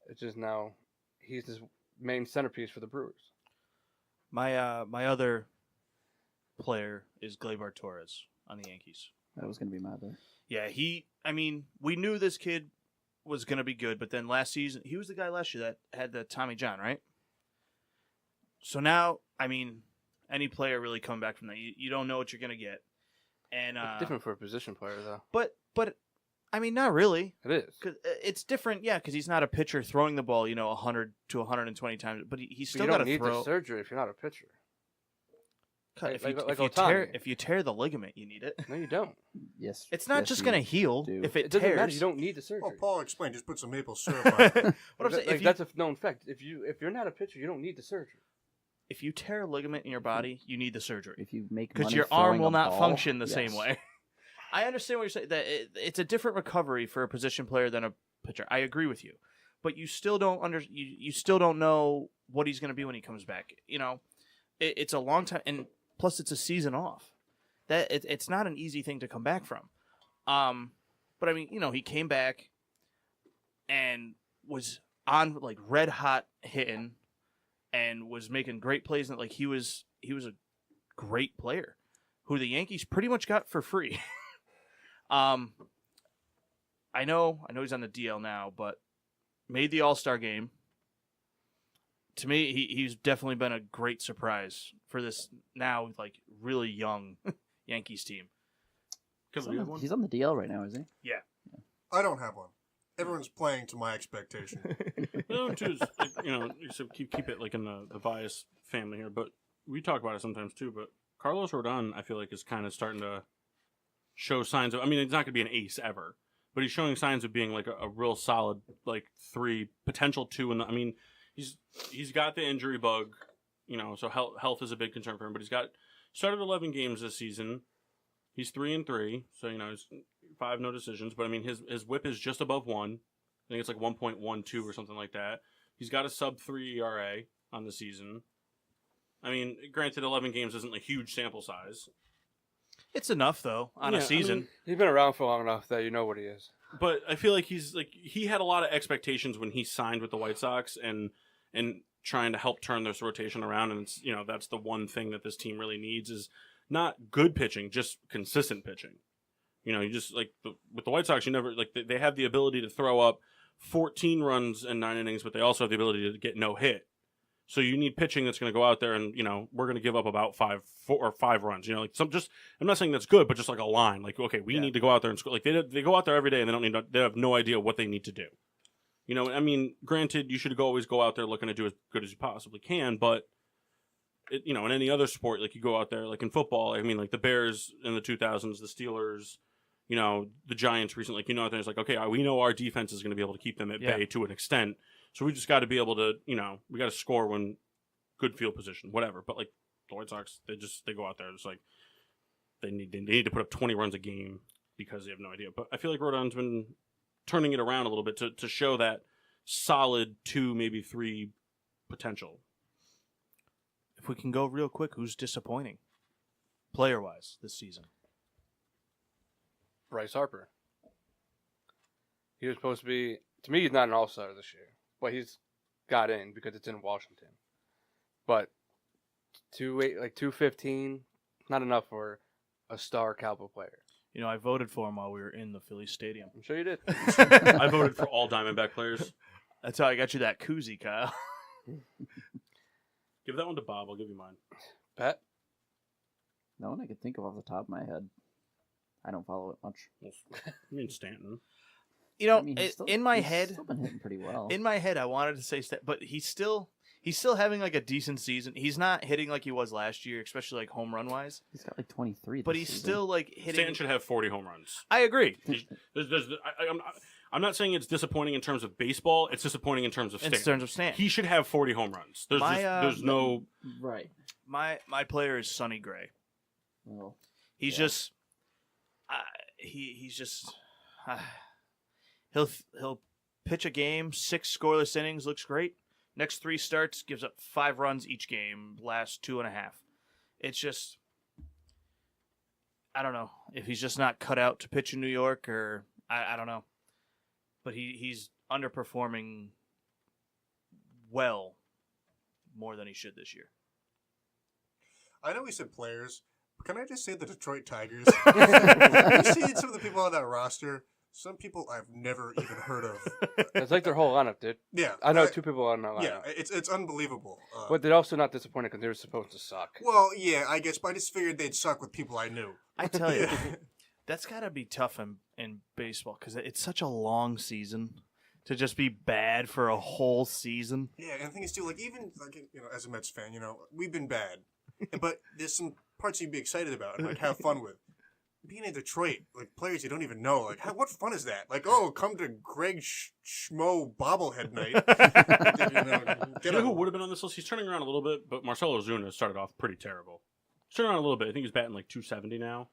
It's just now he's this main centerpiece for the Brewers. My other player is Gleyber Torres on the Yankees. That was going to be my other. Yeah, we knew this kid was going to be good, but then last season, he was the guy last year that had the Tommy John, right? So now, any player really coming back from that, you don't know what you're going to get. And It's different for a position player, though. But not really. It is. 'Cause it's different, yeah, because he's not a pitcher throwing the ball, 100 to 120 times, but he's still got to throw. You don't need the surgery if you're not a pitcher. If you tear the ligament, you need it. No, you don't. Yes. It's not just going to heal do. if It it doesn't matter. tears. You don't need the surgery. Well, Paul explained. Just put some maple syrup on it. What I'm saying, if that's a known fact. If you're not a pitcher, you don't need the surgery. if you tear a ligament in your body, you need the surgery If you make because money your arm throwing will a not ball, function the yes. same way. I understand what you're saying. That it's a different recovery for a position player than a pitcher. I agree with you, but you still don't you still don't know what he's going to be when he comes back. It's a long time, and plus it's a season off. It's not an easy thing to come back from. But he came back and was on like red hot hitting, and was making great plays. And like he was a great player who the Yankees pretty much got for free. I know he's on the DL now, but made the All-Star game. To me, he's definitely been a great surprise for this now like really young Yankees team. He's on the DL right now, is he? Yeah. I don't have one. Everyone's playing to my expectation. So keep it like in the bias family here, but we talk about it sometimes too. But Carlos Rodon, I feel like, is kind of starting to show signs of. He's not going to be an ace ever, but he's showing signs of being like a real solid like 3, potential 2. And he's got the injury bug, so health is a big concern for him. But he's started 11 games this season. He's 3-3, so he's 5 no decisions. But his WHIP is just above 1. I think it's like 1.12 or something like that. He's got a sub-3 ERA on the season. Granted, 11 games isn't a huge sample size. It's enough though on a season. He's been around for long enough that you know what he is. But I feel like he had a lot of expectations when he signed with the White Sox and trying to help turn this rotation around. And it's, that's the one thing that this team really needs is not good pitching, just consistent pitching. You just with the White Sox, you never they have the ability to throw up 14 runs in 9 innings, but they also have the ability to get no hit. So you need pitching that's going to go out there and, we're going to give up about 5 runs. I'm not saying that's good, but just like a line. Like, okay, we need to go out there and score. Like they go out there every day and they have no idea what they need to do. Granted, you should always go out there looking to do as good as you possibly can, but in any other sport, like you go out there, like in football, like the Bears in the 2000s, the Steelers, the Giants recently, out there, it's like, okay, we know our defense is going to be able to keep them at bay to an extent. So we just got to be able to, we got to score when good field position, whatever. But like the White Sox, they go out there. It's like they need to put up 20 runs a game because they have no idea. But I feel like Rodon's been turning it around a little bit to show that solid 2, maybe 3 potential. If we can go real quick, who's disappointing player-wise this season? Bryce Harper. He was supposed to be, to me, he's not an all-star this year. But he's got in because it's in Washington. But 215, not enough for a star Cowboy player. I voted for him while we were in the Phillies stadium. I'm sure you did. I voted for all Diamondback players. That's how I got you that koozie, Kyle. Give that one to Bob. I'll give you mine. Pat? No one I could think of off the top of my head. I don't follow it much. Stanton. In my head, still been hitting pretty well. In my head, I wanted to say Stanton, but he's still having like a decent season. He's not hitting like he was last year, especially like home run wise. He's got like 23. But he's season. still like hitting. Stanton should have 40 home runs. I agree. I'm not saying it's disappointing in terms of baseball. It's disappointing in terms of Stanton. He should have 40 home runs. There's no right. My player is Sonny Gray. Well, he's just he's just he'll pitch a game, 6 scoreless innings, looks great. Next 3 starts, gives up 5 runs each game, last 2.5. It's just, I don't know if he's just not cut out to pitch in New York, or I don't know. But he's underperforming well more than he should this year. I know we said players, but can I just say the Detroit Tigers? You see some of the people on that roster, some people I've never even heard of. It's like their whole lineup, dude. Yeah. I know 2 people on that lineup. Yeah, it's unbelievable. But they're also not disappointed because they were supposed to suck. Well, yeah, I guess, but I just figured they'd suck with people I knew. I tell you, that's got to be tough in baseball because it's such a long season to just be bad for a whole season. Yeah, and the thing is, too, even as a Mets fan, we've been bad. But there's some parts you'd be excited about and, have fun with. Being in Detroit, players you don't even know, what fun is that? Come to Greg Schmo bobblehead night. You know who would have been on this list? He's turning around a little bit, but Marcell Ozuna started off pretty terrible. He's turning around a little bit. I think he's batting 270 now.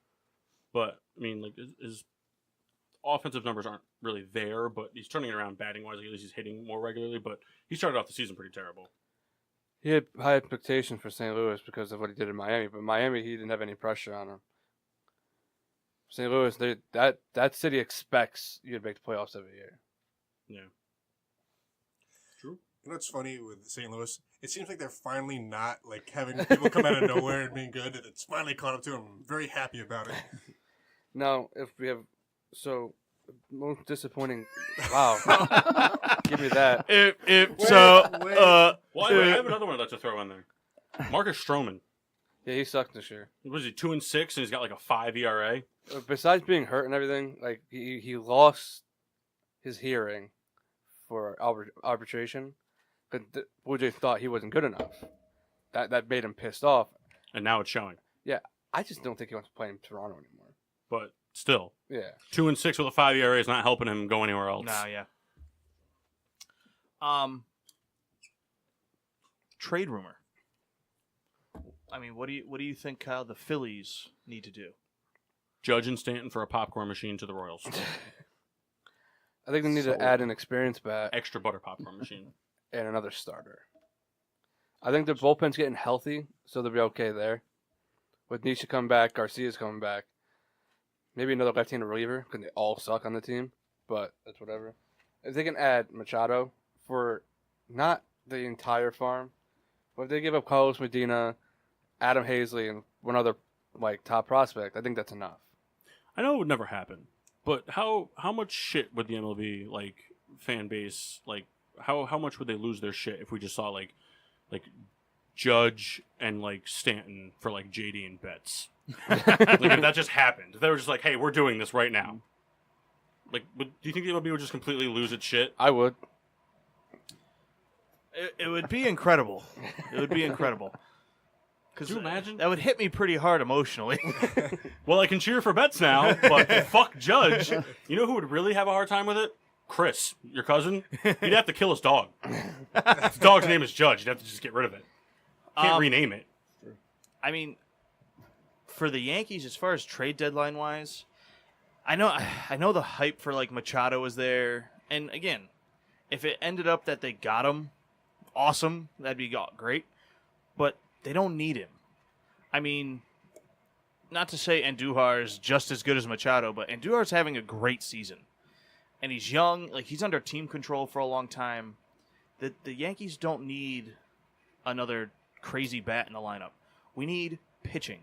But, I mean, his offensive numbers aren't really there, but he's turning it around batting-wise. At least he's hitting more regularly, but he started off the season pretty terrible. He had high expectations for St. Louis because of what he did in Miami, but Miami, he didn't have any pressure on him. St. Louis, that city expects you to make the playoffs every year. Yeah. True. You know what's funny with St. Louis? It seems like they're finally not having people come out of nowhere and being good. It's finally caught up to them. I'm very happy about it. Now, if we have most disappointing. Wow, give me that. I have another one I'd like to throw in there. Marcus Stroman. Yeah, he sucked this year. Was he 2-6 and he's got a 5 ERA? Besides being hurt and everything, he lost his hearing for arbitration. But the Blue Jays thought he wasn't good enough. That made him pissed off. And now it's showing. Yeah, I just don't think he wants to play in Toronto anymore. But still. Yeah. 2-6 with a 5 ERA is not helping him go anywhere else. No, yeah. Trade rumor. I mean, what do you think, Kyle, the Phillies need to do? Judge and Stanton for a popcorn machine to the Royals. I think they need to add an experienced bat. Extra butter popcorn machine. And another starter. I think their bullpen's getting healthy, so they'll be okay there. With Nisha coming back, Garcia's coming back. Maybe another left-handed reliever, because they all suck on the team, but that's whatever. If they can add Machado for not the entire farm, but if they give up Carlos Medina, Adam Hazley, and one other top prospect, I think that's enough. I know it would never happen, but how much shit would the MLB fan base how much would they lose their shit if we just saw like Judge and Stanton for JD and Betts? If that just happened, if they were just hey, we're doing this right now. Do you think the MLB would just completely lose its shit? I would. It would be incredible. It would be incredible. Could you imagine? That would hit me pretty hard emotionally. Well, I can cheer for Betts now, but fuck Judge. You know who would really have a hard time with it? Chris, your cousin. He'd have to kill his dog. His dog's name is Judge. You'd have to just get rid of it. Can't rename it. I mean, for the Yankees, as far as trade deadline wise, I know the hype for Machado was there, and again, if it ended up that they got him, awesome, that'd be great. But they don't need him. I mean, not to say Andujar is just as good as Machado, but Andujar's having a great season. And he's young, he's under team control for a long time. The Yankees don't need another crazy bat in the lineup. We need pitching.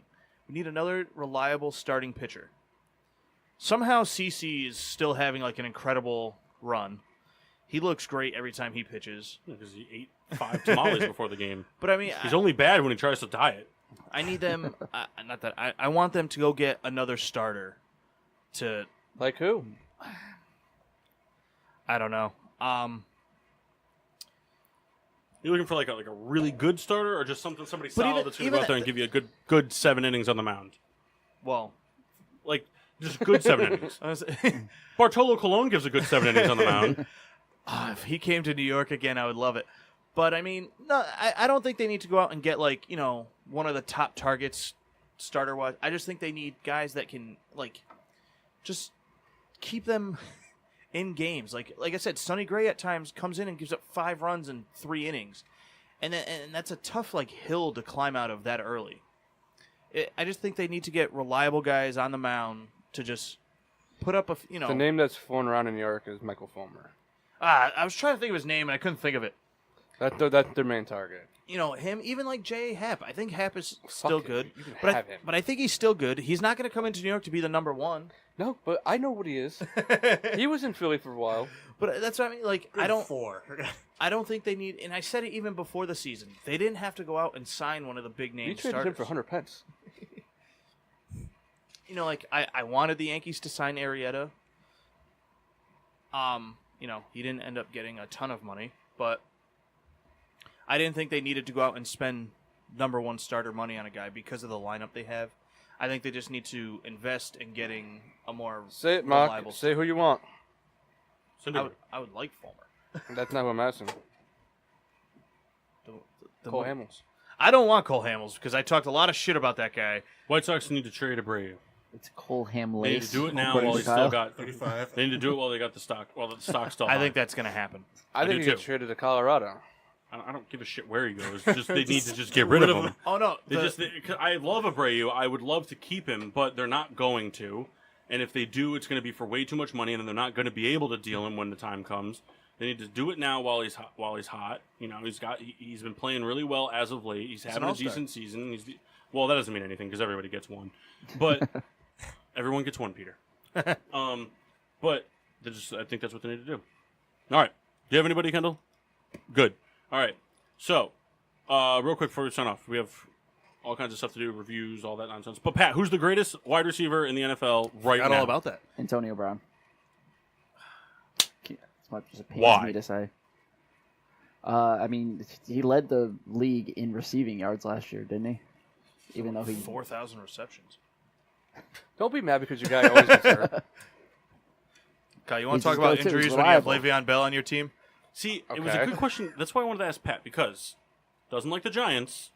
We need another reliable starting pitcher. Somehow CC is still having an incredible run. He looks great every time he pitches. Because he ate 5 tamales before the game. But I mean, he's only bad when he tries to diet. I need them. I want them to go get another starter. To like who? I don't know. You looking for a really good starter, or just somebody solid that's going to go out there and give you a good 7 innings on the mound? Well, just good 7 innings. Bartolo Colon gives a good 7 innings on the mound. If he came to New York again, I would love it. But I mean, no, I don't think they need to go out and get one of the top targets starter wise. I just think they need guys that can just keep them in games. Like I said, Sonny Gray at times comes in and gives up 5 runs in 3 innings, and that's a tough hill to climb out of that early. I just think they need to get reliable guys on the mound to just put up The name that's flown around in New York is Michael Fulmer. I was trying to think of his name and I couldn't think of it. That's their main target. Him, even like J.A. Happ. I think Happ is still good. You can But have him. I think he's still good. He's not going to come into New York to be the number 1. No, but I know what he is. He was in Philly for a while. But that's what I mean. Like, I don't 4. I don't think they need, and I said it even before the season, they didn't have to go out and sign one of the big name You traded starters. him for 100 pence. I wanted the Yankees to sign Arrieta. He didn't end up getting a ton of money, but I didn't think they needed to go out and spend number 1 starter money on a guy because of the lineup they have. I think they just need to invest in getting a more Say it, Mark. reliable Say who you want. I would like Fulmer. That's not what I'm asking. Cole Hamels. Hamels. I don't want Cole Hamels because I talked a lot of shit about that guy. White Sox need to trade Abreu. It's Cole Hamlace. They need to do it now according while to he's Kyle. still got 35. They need to do it while they got the stock. While the stock's still I high. think that's going to happen. I do think he gets too. traded to Colorado. I don't give a shit where he goes. Just they need to just get rid of him. Oh no, I love Abreu. I would love to keep him, but they're not going to. And if they do, it's going to be for way too much money, and then they're not going to be able to deal him when the time comes. They need to do it now while he's hot. He's been playing really well as of late. He's having a decent season. Well, that doesn't mean anything because everybody gets one, but everyone gets one, Peter. But I think that's what they need to do. All right. Do you have anybody, Kendall? Good. All right. So, real quick before we sign off, we have all kinds of stuff to do, reviews, all that nonsense. But Pat, who's the greatest wide receiver in the NFL right now? all about that. Antonio Brown. As much as it pains Why? me to say. He led the league in receiving yards last year, didn't he? Even though he 4,000 receptions. Don't be mad because your guy always gets hurt. Kyle, you want He's to talk his about go-to. injuries He's when you have reliable. Le'Veon Bell on your team? See, it was a good question. That's why I wanted to ask Pat, because doesn't like the Giants,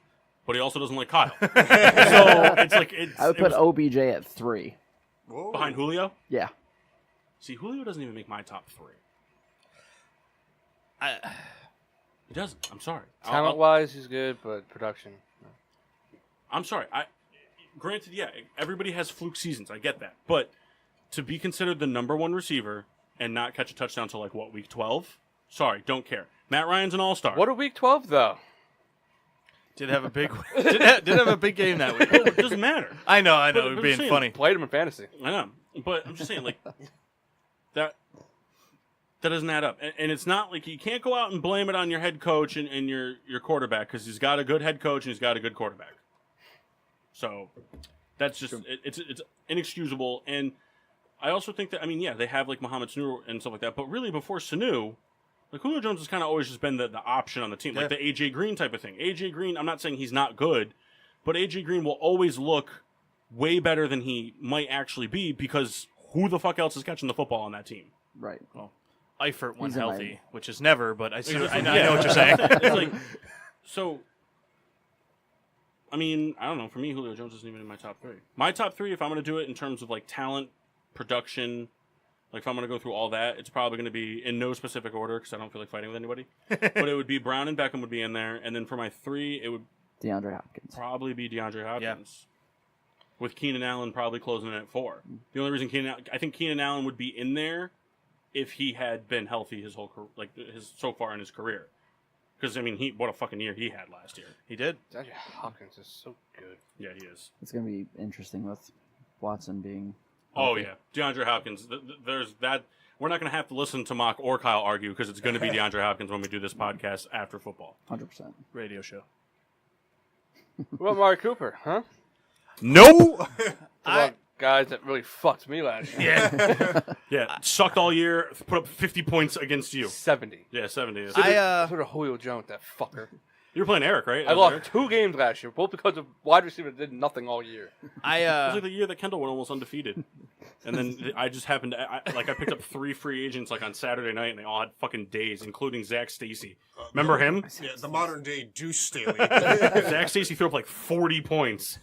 but he also doesn't like Kyle. So it's like I would put OBJ at 3. Whoa. behind Julio. Yeah. See, Julio doesn't even make my top 3. He doesn't. I'm sorry. Talent-wise, he's good, but production. No. I'm sorry. Granted, yeah, everybody has fluke seasons. I get that, but to be considered the number 1 receiver and not catch a touchdown until week 12? Sorry, don't care. Matt Ryan's an all-star. What a week 12, though. Did have a big did have a big game that week. It doesn't matter. I know, But we're I'm being saying, funny. Played him in fantasy. I know, but I'm just saying, that doesn't add up. And it's not like you can't go out and blame it on your head coach and your quarterback because he's got a good head coach and he's got a good quarterback. So that's just it's inexcusable. And I also think that they have Mohamed Sanu and stuff like that, but really before Sanu, Julio Jones has kind of always just been the option on the team, like the AJ Green type of thing. AJ Green, I'm not saying he's not good, but AJ Green will always look way better than he might actually be because who the fuck else is catching the football on that team? Right. Well, Eifert when He's in my- healthy, which is never, but I know Yeah. what you're saying. It's so. I don't know. For me, Julio Jones isn't even in my top 3. My top 3, if I'm going to do it in terms of talent, production, if I'm going to go through all that, it's probably going to be in no specific order because I don't feel like fighting with anybody. But it would be Brown and Beckham would be in there, and then for my 3, it would DeAndre Hopkins. probably be DeAndre Hopkins. With Keenan Allen probably closing in at 4. The only reason I think Keenan Allen would be in there if he had been healthy his whole so far in his career. Because what a fucking year he had last year. He did. DeAndre Hopkins is so good. Yeah, he is. It's going to be interesting with Watson being... Oh yeah, DeAndre Hopkins. There's that. We're not going to have to listen to Mock or Kyle argue because it's going to be DeAndre Hopkins when we do this podcast after football. 100%. Radio show. What about Amari Cooper, huh? No. About guys that really fucked me last year. Yeah. Yeah, sucked all year. Put up 50 points against you. 70. Yeah, 70. Is. I Sort of Julio Jones, that fucker. You were playing Eric, right? I lost 2 games last year, both because of wide receiver that did nothing all year. It was like the year that Kendall went almost undefeated. And then I just happened to, I picked up 3 free agents on Saturday night, and they all had fucking days, including Zach Stacy. Remember him? Yeah, the modern day Deuce Staley. Zach Stacy threw up 40 points.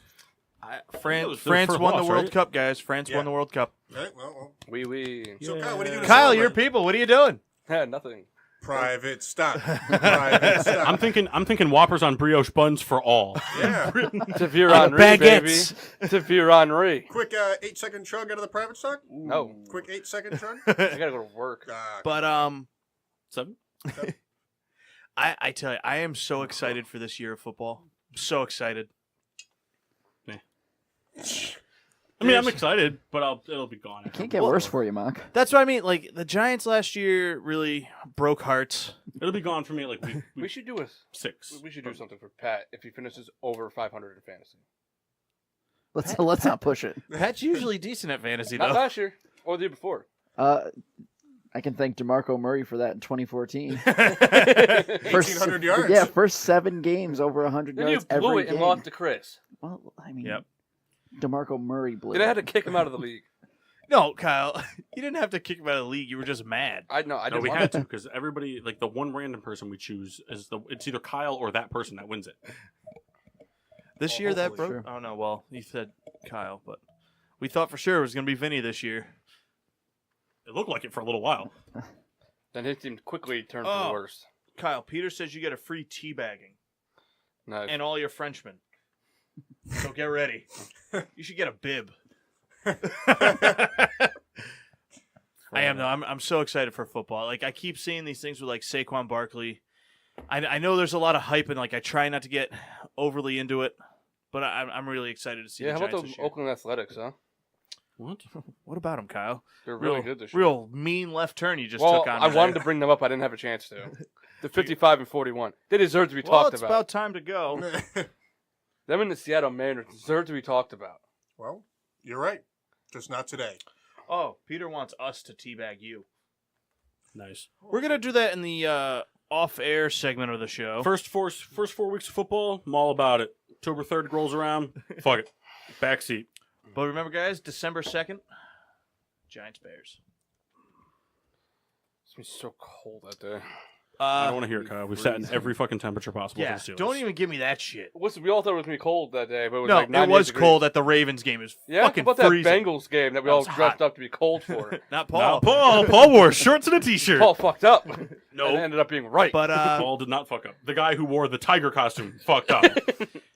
France won the World Cup, guys. France won the World Cup. Right, well. We. So, Kyle, what are you doing? Kyle, your people. What are you doing? Nothing. Private stock. Private stock. I'm thinking Whoppers on brioche buns for all. Yeah. To Vier Henry, baby. Baguettes. To Vier Henry. Quick 8-second chug out of the private stock. No. Quick 8-second chug. I gotta go to work. But 7. I tell you, I am so excited for this year of football. I'm so excited. I mean, I'm excited, but it'll be gone. Can't get worse for you, Mark. That's what I mean. Like the Giants last year really broke hearts. It'll be gone for me like We should do 6. We should do something for Pat if he finishes over 500 in fantasy. Let's not push it. Pat's usually decent at fantasy, though. Not last year or the year before. I can thank DeMarco Murray for that in 2014. 1,800 yards. Yeah, first 7 games over 100 Then you yards blew every it game. and lost to Chris. Well, I mean, Yep. DeMarco Murray blew Then I it. had to kick him out of the league. No, Kyle, you didn't have to kick him out of the league. You were just mad. I No, didn't we want had to. to because everybody, like the one random person we choose is it's either Kyle or that person that wins it. This year that hopefully, broke. Oh no, well you said Kyle, but we thought for sure it was going to be Vinny this year. It looked like it for a little while. Then his team quickly turned for Oh. the worst. Kyle, Peter says you get a free teabagging Nice. and all your Frenchmen. So get ready. You should get a bib. I am though. I'm so excited for football. Like I keep seeing these things with like Saquon Barkley. I know there's a lot of hype and like I try not to get overly into it, but I'm really excited to see Yeah, the how Giants about this the year. Oakland Athletics, huh? What? What about them, Kyle? They're really real, good this year. Real mean left turn you just Well, took on. I me wanted there. to bring them up. I didn't have a chance to. The 55 and 41. They deserve to be Well, talked it's about. about time to go. Them and the Seattle Mariners deserve to be talked about. Well, you're right. Just not today. Oh, Peter wants us to teabag you. Nice. We're gonna do that in the off-air segment of the show. First 4 weeks of football, I'm all about it. October 3rd rolls around, fuck it. Backseat. But remember, guys, December 2nd, Giants Bears. It's been so cold out there. I don't want to hear it, Kyle. We've sat in every fucking temperature possible Yeah, for the Steelers. don't even give me that shit. Listen, we all thought it was going to be cold that day, but it was No, like 98 it was degrees. cold at the Ravens game. It was Yeah, how fucking about that freezing. Bengals game that we That all was dressed hot. up to be cold for? Not No, Paul. Paul wore shorts and a t-shirt. Paul fucked up. No. And it ended up being right. But Paul did not fuck up. The guy who wore the tiger costume fucked up.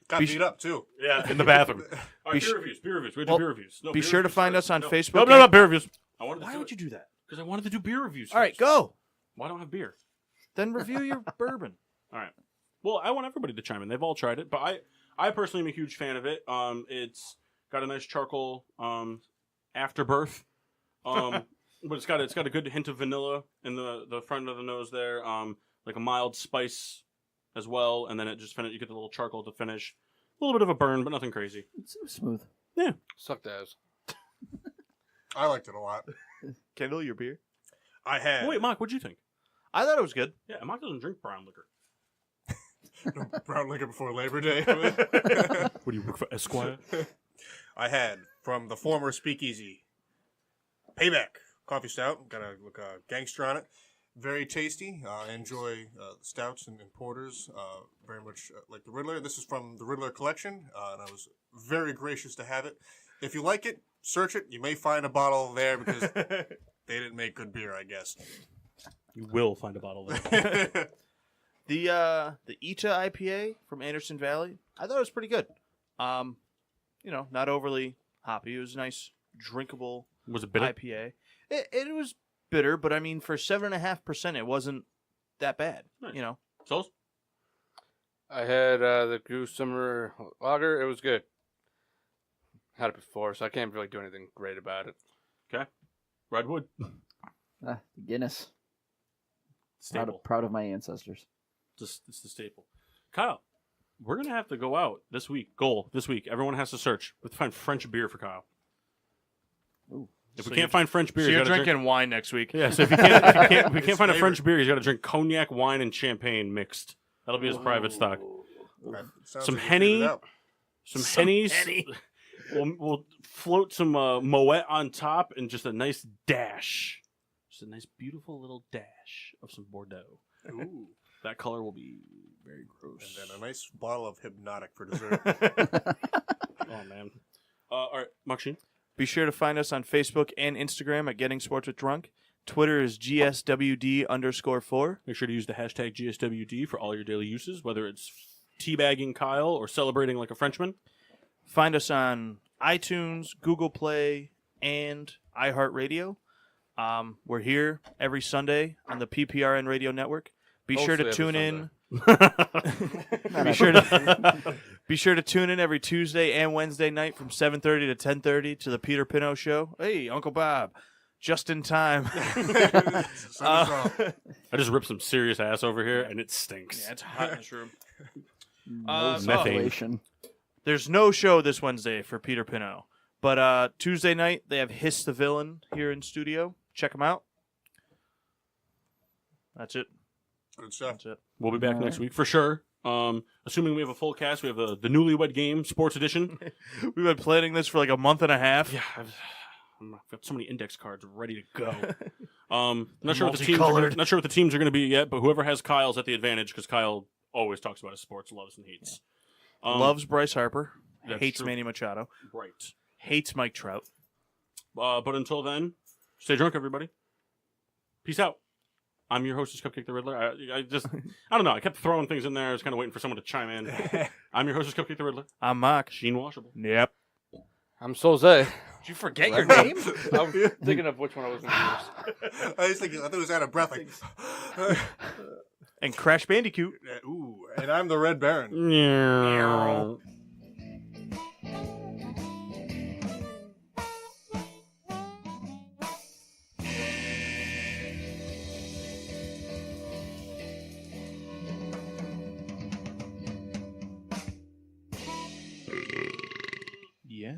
Got Be- beat up, too. Yeah, in the bathroom. All right, Be beer reviews. Beer reviews. We have to Well, do beer reviews. No, be beer sure to reviews find first. us on No. Facebook. No, beer reviews. I wanted to Why would you do that? Because I wanted to do beer reviews. All right, first. go. Why don't I have beer? Then review your bourbon. All right. Well, I want everybody to chime in. They've all tried it, but I personally am a huge fan of it. It's got a nice charcoal afterbirth, but it's got a good hint of vanilla in the front of the nose there, like a mild spice as well, and then it just you get the little charcoal to finish. A little bit of a burn, but nothing crazy. It's smooth. Yeah. Sucked ass. I liked it a lot. Kendall, your beer? I had. Wait, Mark, what'd you think? I thought it was good. Yeah, Mark doesn't drink brown liquor. brown liquor before Labor Day. What do you work for, Esquire? I had from the former Speakeasy Payback Coffee Stout. Got a look gangster on it. Very tasty. I enjoy stouts and porters very much like the Riddler. This is from the Riddler collection, and I was very gracious to have it. If you like it, search it. You may find a bottle there because they didn't make good beer, I guess. You will find a bottle there. The Ita IPA from Anderson Valley, I thought it was pretty good. Not overly hoppy. It was a nice, drinkable Was it bitter? IPA. It was bitter, but I mean, for 7.5%, it wasn't that bad. Nice. You know, Sauce? I had the Goose Summer Lager. It was good. Had it before, so I can't really do anything great about it. Okay. Redwood? Guinness. Staple. Proud of my ancestors. It's the staple. Kyle, we're going to have to go out this week. Everyone has to search. We have to find French beer for Kyle. Ooh. If So we can't find French beer, so you you're gotta drinking drink... wine next week. Yeah, so if we can't It's find a French flavored. beer, he's got to drink cognac, wine, and champagne mixed. That'll be his private stock. That sounds Some like you Henny. figured it out. Some Hennies. We'll float some Moet on top and just a nice dash. Just a nice, beautiful little dash of some Bordeaux. Ooh. That color will be very gross. And then a nice bottle of Hypnotic for dessert. Oh man. All right, Machine. Be sure to find us on Facebook and Instagram at Getting Sports with Drunk. Twitter is GSWD_4. Make sure to use the hashtag GSWD for all your daily uses, whether it's teabagging Kyle or celebrating like a Frenchman. Find us on iTunes, Google Play, and iHeartRadio. We're here every Sunday on the PPRN Radio Network. Be sure to Mostly tune every in. Be sure to tune in every Tuesday and Wednesday night from 7:30 to 10:30 to the Peter Pino Show. Hey, Uncle Bob, just in time. Send us off. I just ripped some serious ass over here, and it stinks. Yeah, it's hot in this room. No so- circulation. There's no show this Wednesday for Peter Pino, but Tuesday night they have Hiss the Villain here in studio. Check them out. That's it. Good stuff. That's it. We'll be back next week for sure. Assuming we have a full cast, we have the Newlywed Game Sports Edition. We've been planning this for like a month and a half. Yeah, I've got so many index cards ready to go. Not sure what the teams are going to be yet, but whoever has Kyle's at the advantage because Kyle always talks about his sports, loves and hates. Loves Bryce Harper. That's Hates true. Manny Machado. Right. Hates Mike Trout. But until then, stay drunk, everybody. Peace out. I'm your hostess, Cupcake the Riddler. I don't know. I kept throwing things in there. I was kind of waiting for someone to chime in. I'm your hostess, Cupcake the Riddler. I'm Mark. Sheen Washable. Yep. I'm Soze. Did you forget your name? I'm thinking of which one I was going to use. I thought it was out of breath. Like, And Crash Bandicoot. ooh, and I'm the Red Baron. Yeah. Yeah.